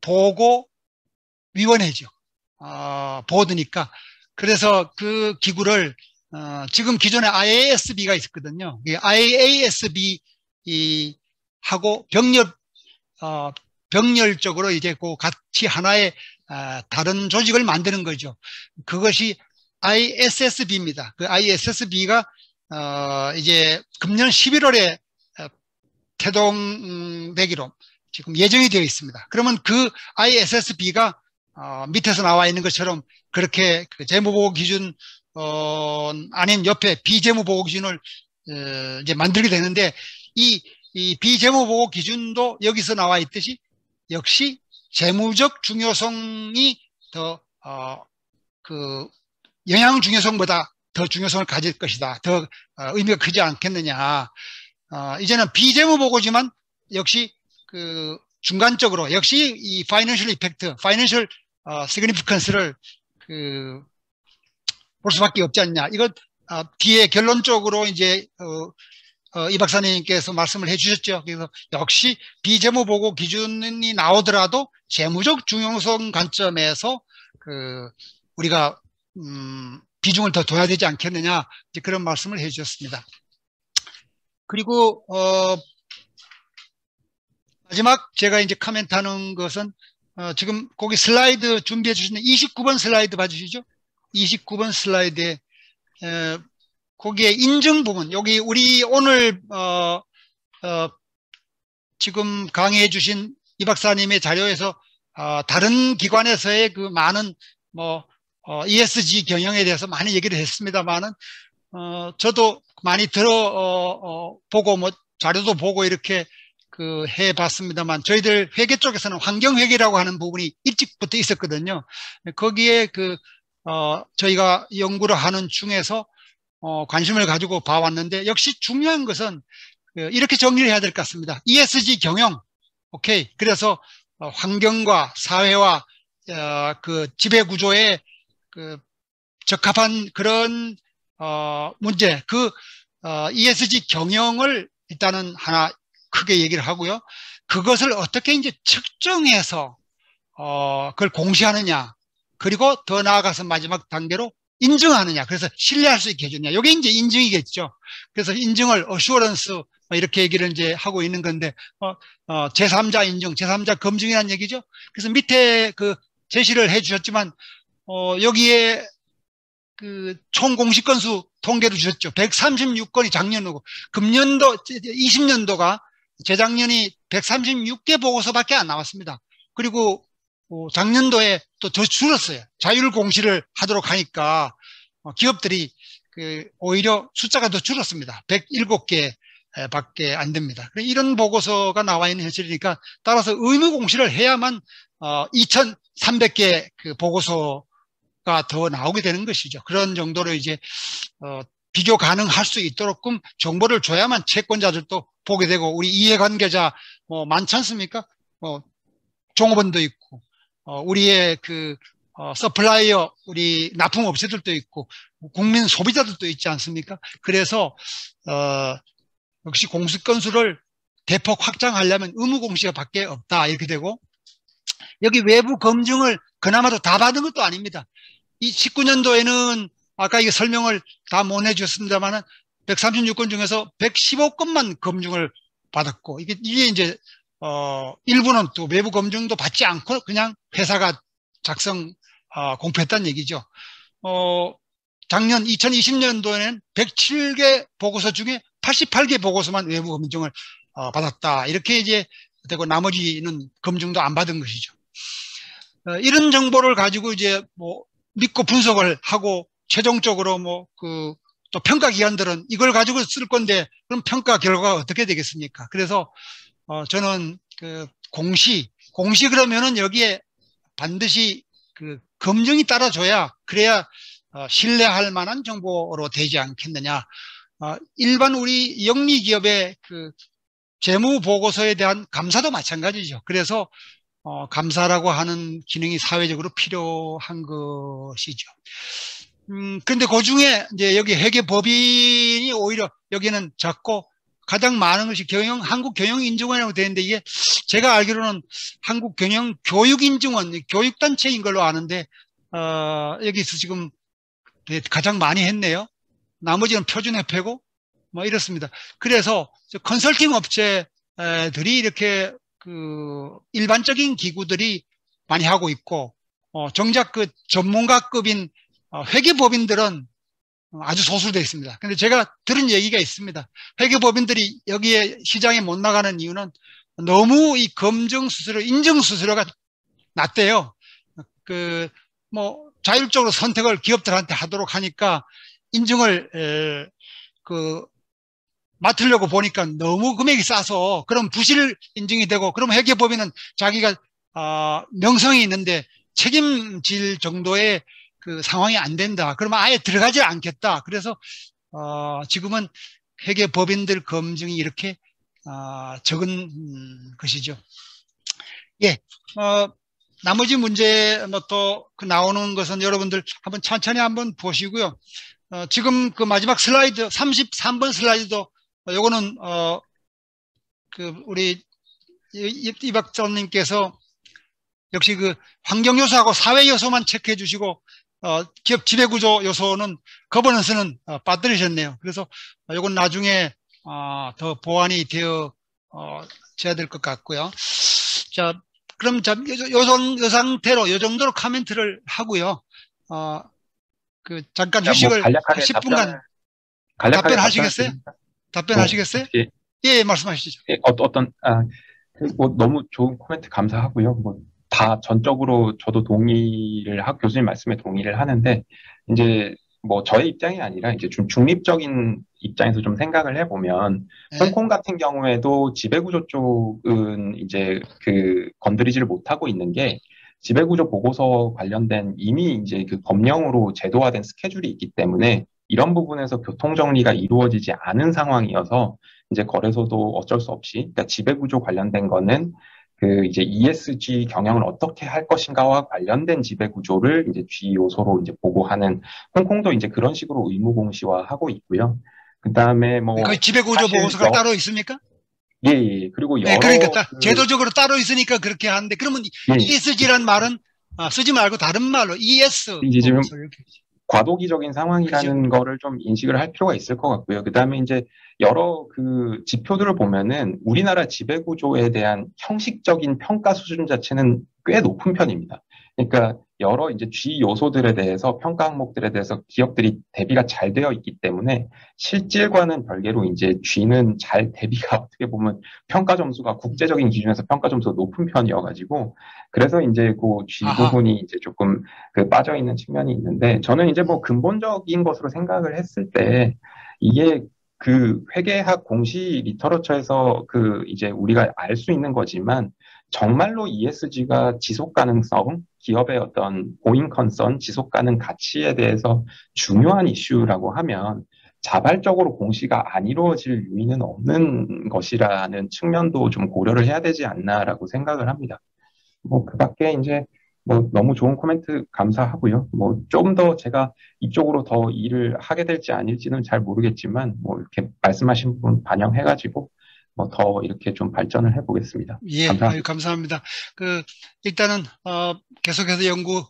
보고 위원회죠. 보드니까. 그래서 그 기구를 지금 기존에 IASB가 있었거든요. IASB 하고 병렬적으로 이제 그 같이 하나의 다른 조직을 만드는 거죠. 그것이 ISSB입니다. 그 ISSB가 이제 금년 11월에 태동되기로 지금 예정이 되어 있습니다. 그러면 그 ISSB가 밑에서 나와 있는 것처럼 그렇게 그 재무보고 기준 아닌 옆에 비재무보고 기준을 이제 만들게 되는데 이 비재무보고 기준도 여기서 나와 있듯이 역시 재무적 중요성이 더 그 영양 중요성보다 더 중요성을 가질 것이다. 더 의미가 크지 않겠느냐. 이제는 비재무보고지만 역시 그 중간적으로 역시 이 파이낸셜 이펙트, 파이낸셜 시그니피컨스를 볼 수밖에 없지 않냐. 이것 뒤에 결론적으로 이제 이 박사님께서 말씀을 해주셨죠. 그래서 역시 비재무보고 기준이 나오더라도 재무적 중요성 관점에서 우리가 비중을 더 둬야 되지 않겠느냐, 이제 그런 말씀을 해주셨습니다. 그리고 마지막 제가 이제 코멘트하는 것은 지금 거기 슬라이드 준비해 주시는 29번 슬라이드 봐주시죠. 29번 슬라이드에 거기에 인증 부분, 여기 우리 오늘 지금 강의해 주신 이 박사님의 자료에서 다른 기관에서의 그 많은 ESG 경영에 대해서 많이 얘기를 했습니다만은 저도 많이 보고 자료도 보고 이렇게 해봤습니다만 저희들 회계 쪽에서는 환경회계라고 하는 부분이 일찍부터 있었거든요. 거기에 저희가 연구를 하는 중에서 관심을 가지고 봐왔는데 역시 중요한 것은 이렇게 정리를 해야 될 것 같습니다. ESG 경영, 오케이. 그래서 환경과 사회와 그 지배 구조에 적합한 그런 문제, ESG 경영을 일단은 하나 크게 얘기를 하고요. 그것을 어떻게 이제 측정해서 그걸 공시하느냐, 그리고 더 나아가서 마지막 단계로 인증하느냐, 그래서 신뢰할 수 있게 해주느냐, 이게 이제 인증이겠죠. 그래서 인증을 어슈어런스 이렇게 얘기를 이제 하고 있는 건데 제3자 인증, 제3자 검증이라는 얘기죠. 그래서 밑에 제시를 해주셨지만 여기에 총 공시 건수 통계를 주셨죠. 136건이 작년이고 금년도 20년도가 재작년이 136개 보고서밖에 안 나왔습니다. 그리고 작년도에 또 더 줄었어요. 자율 공시를 하도록 하니까 기업들이 오히려 숫자가 더 줄었습니다. 107개 밖에 안 됩니다. 이런 보고서가 나와 있는 현실이니까 따라서 의무 공시를 해야만 2,300개 보고서가 더 나오게 되는 것이죠. 그런 정도로 이제 비교 가능할 수 있도록끔 정보를 줘야만 채권자들도 보게 되고 우리 이해관계자 많지 않습니까? 종업원도 있고 우리의 서플라이어, 우리 납품업체들도 있고 국민 소비자들도 있지 않습니까? 그래서 역시 공시 건수를 대폭 확장하려면 의무 공시가 밖에 없다 이렇게 되고, 여기 외부 검증을 그나마도 다 받은 것도 아닙니다. 이 19년도에는 아까 이게 설명을 다 못 해주셨습니다만은 136건 중에서 115건만 검증을 받았고, 이게 이제 일부는 또 외부 검증도 받지 않고 그냥 회사가 공표했다는 얘기죠. 작년 2020년도에는 107개 보고서 중에 88개 보고서만 외부 검증을 받았다. 이렇게 이제 되고 나머지는 검증도 안 받은 것이죠. 이런 정보를 가지고 이제 믿고 분석을 하고 최종적으로 또 평가 기관들은 이걸 가지고 쓸 건데 그럼 평가 결과가 어떻게 되겠습니까? 그래서 저는 공시 그러면은 여기에 반드시 검증이 따라줘야 그래야 신뢰할 만한 정보로 되지 않겠느냐. 일반 우리 영리기업의 재무 보고서에 대한 감사도 마찬가지죠. 그래서 감사라고 하는 기능이 사회적으로 필요한 것이죠. 근데 그 중에 이제 여기 회계법인이 오히려 여기는 작고 가장 많은 것이 한국경영인증원이라고 되어 있는데 이게 제가 알기로는 한국경영교육인증원, 교육단체인 걸로 아는데, 여기서 지금 가장 많이 했네요. 나머지는 표준협회고 뭐 이렇습니다. 그래서 컨설팅 업체들이 이렇게 그 일반적인 기구들이 많이 하고 있고, 정작 그 전문가급인 회계법인들은 아주 소수로 되어 있습니다. 근데 제가 들은 얘기가 있습니다. 회계법인들이 여기에 시장에 못 나가는 이유는 너무 이 검증 수수료, 인증 수수료가 낮대요. 그, 뭐, 자율적으로 선택을 기업들한테 하도록 하니까 인증을, 맡으려고 보니까 너무 금액이 싸서 그럼 부실 인증이 되고, 그럼 회계법인은 자기가, 명성이 있는데 책임질 정도의 그 상황이 안 된다. 그러면 아예 들어가지 않겠다. 그래서 지금은 회계법인들 검증이 이렇게 적은 것이죠. 예, 나머지 문제 또 나오는 것은 여러분들 한번 천천히 한번 보시고요. 지금 그 마지막 슬라이드 33번 슬라이드도 요거는 그 우리 이 박사님께서 역시 그 환경 요소하고 사회 요소만 체크해 주시고 기업 지배구조 요소는 거버넌스는 빠뜨리셨네요. 그래서 이건 나중에 더 보완이 되어 져야 될 것 같고요. 자, 그럼 요 상태로 요 정도로 코멘트를 하고요. 그 잠깐 휴식을 간략하게 10분간 간략하게 답변하시겠어요? 답변하시겠어요? 예, 말씀하시죠. 뭐 너무 좋은 코멘트 감사하고요. 뭐 다 전적으로 저도 동의를 하고 교수님 말씀에 동의를 하는데 이제 뭐 저의 입장이 아니라 이제 좀 중립적인 입장에서 좀 생각을 해보면 네. 홍콩 같은 경우에도 지배구조 쪽은 이제 그 건드리지를 못하고 있는 게 지배구조 보고서 관련된 이미 이제 그 법령으로 제도화된 스케줄이 있기 때문에 이런 부분에서 교통 정리가 이루어지지 않은 상황이어서 이제 거래소도 어쩔 수 없이 그러니까 지배구조 관련된 거는 그 이제 ESG 경영을 어떻게 할 것인가와 관련된 지배 구조를 이제 G 요소로 이제 보고하는 홍콩도 이제 그런 식으로 의무 공시화하고 있고요. 그 다음에 뭐 그 지배 구조 보고서가 따로 있습니까? 예. 그리고 여러 그러니까 제도적으로 따로 있으니까 그렇게 하는데 그러면 ESG란 말은 쓰지 말고 다른 말로 ES 이제 지금 과도기적인 상황이라는 거를 좀 인식을 할 필요가 있을 것 같고요. 그 다음에 이제 여러 그 지표들을 보면은 우리나라 지배구조에 대한 형식적인 평가 수준 자체는 꽤 높은 편입니다. 그러니까 여러 이제 G 요소들에 대해서 평가 항목들에 대해서 기업들이 대비가 잘 되어 있기 때문에 실질과는 별개로 이제 G는 잘 대비가 어떻게 보면 평가 점수가 국제적인 기준에서 평가 점수가 높은 편이어가지고 그래서 이제 그 G 부분이 이제 조금 그 빠져 있는 측면이 있는데 저는 이제 뭐 근본적인 것으로 생각을 했을 때 이게 그 회계학 공시 리터러처에서 그 이제 우리가 알 수 있는 거지만 정말로 ESG가 지속 가능성, 기업의 어떤 고잉 컨선, 지속 가능 가치에 대해서 중요한 이슈라고 하면 자발적으로 공시가 안 이루어질 유인은 없는 것이라는 측면도 좀 고려를 해야 되지 않나라고 생각을 합니다. 뭐 그 밖에 이제 뭐 너무 좋은 코멘트 감사하고요. 뭐 좀 더 제가 이쪽으로 더 일을 하게 될지 아닐지는 잘 모르겠지만 뭐 이렇게 말씀하신 부분 반영해가지고 뭐 더 이렇게 좀 발전을 해보겠습니다. 예, 감사합니다. 감사합니다. 일단은 계속해서 연구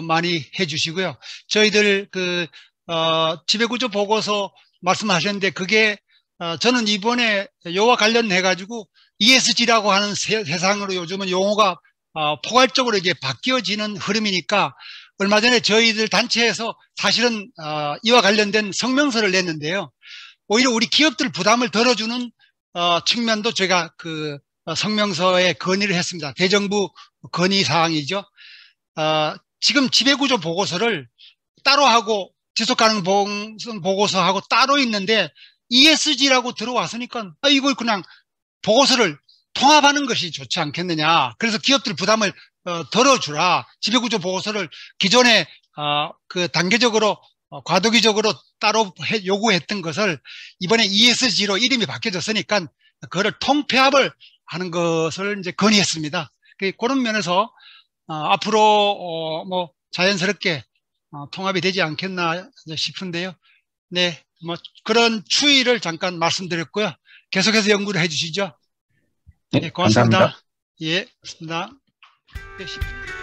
많이 해주시고요. 저희들 지배구조 보고서 말씀하셨는데 그게 저는 이번에 요와 관련해 가지고 ESG라고 하는 세상으로 요즘은 용어가 포괄적으로 이게 바뀌어지는 흐름이니까 얼마 전에 저희들 단체에서 사실은 이와 관련된 성명서를 냈는데요. 오히려 우리 기업들 부담을 덜어주는 측면도 제가 그 성명서에 건의를 했습니다. 대정부 건의 사항이죠. 지금 지배구조 보고서를 따로 하고 지속가능성 보고서하고 따로 있는데 ESG라고 들어왔으니까 이걸 그냥 보고서를 통합하는 것이 좋지 않겠느냐. 그래서 기업들 부담을 덜어주라. 지배구조 보고서를 기존에 그 단계적으로 과도기적으로 따로 요구했던 것을 이번에 ESG로 이름이 바뀌어졌으니까 그거를 통폐합을 하는 것을 이제 건의했습니다. 그런 면에서 앞으로 뭐 자연스럽게 통합이 되지 않겠나 싶은데요. 네, 뭐 그런 추이를 잠깐 말씀드렸고요. 계속해서 연구를 해주시죠. 네, 네, 감사합니다. 고맙습니다. 예, 고맙습니다. 네,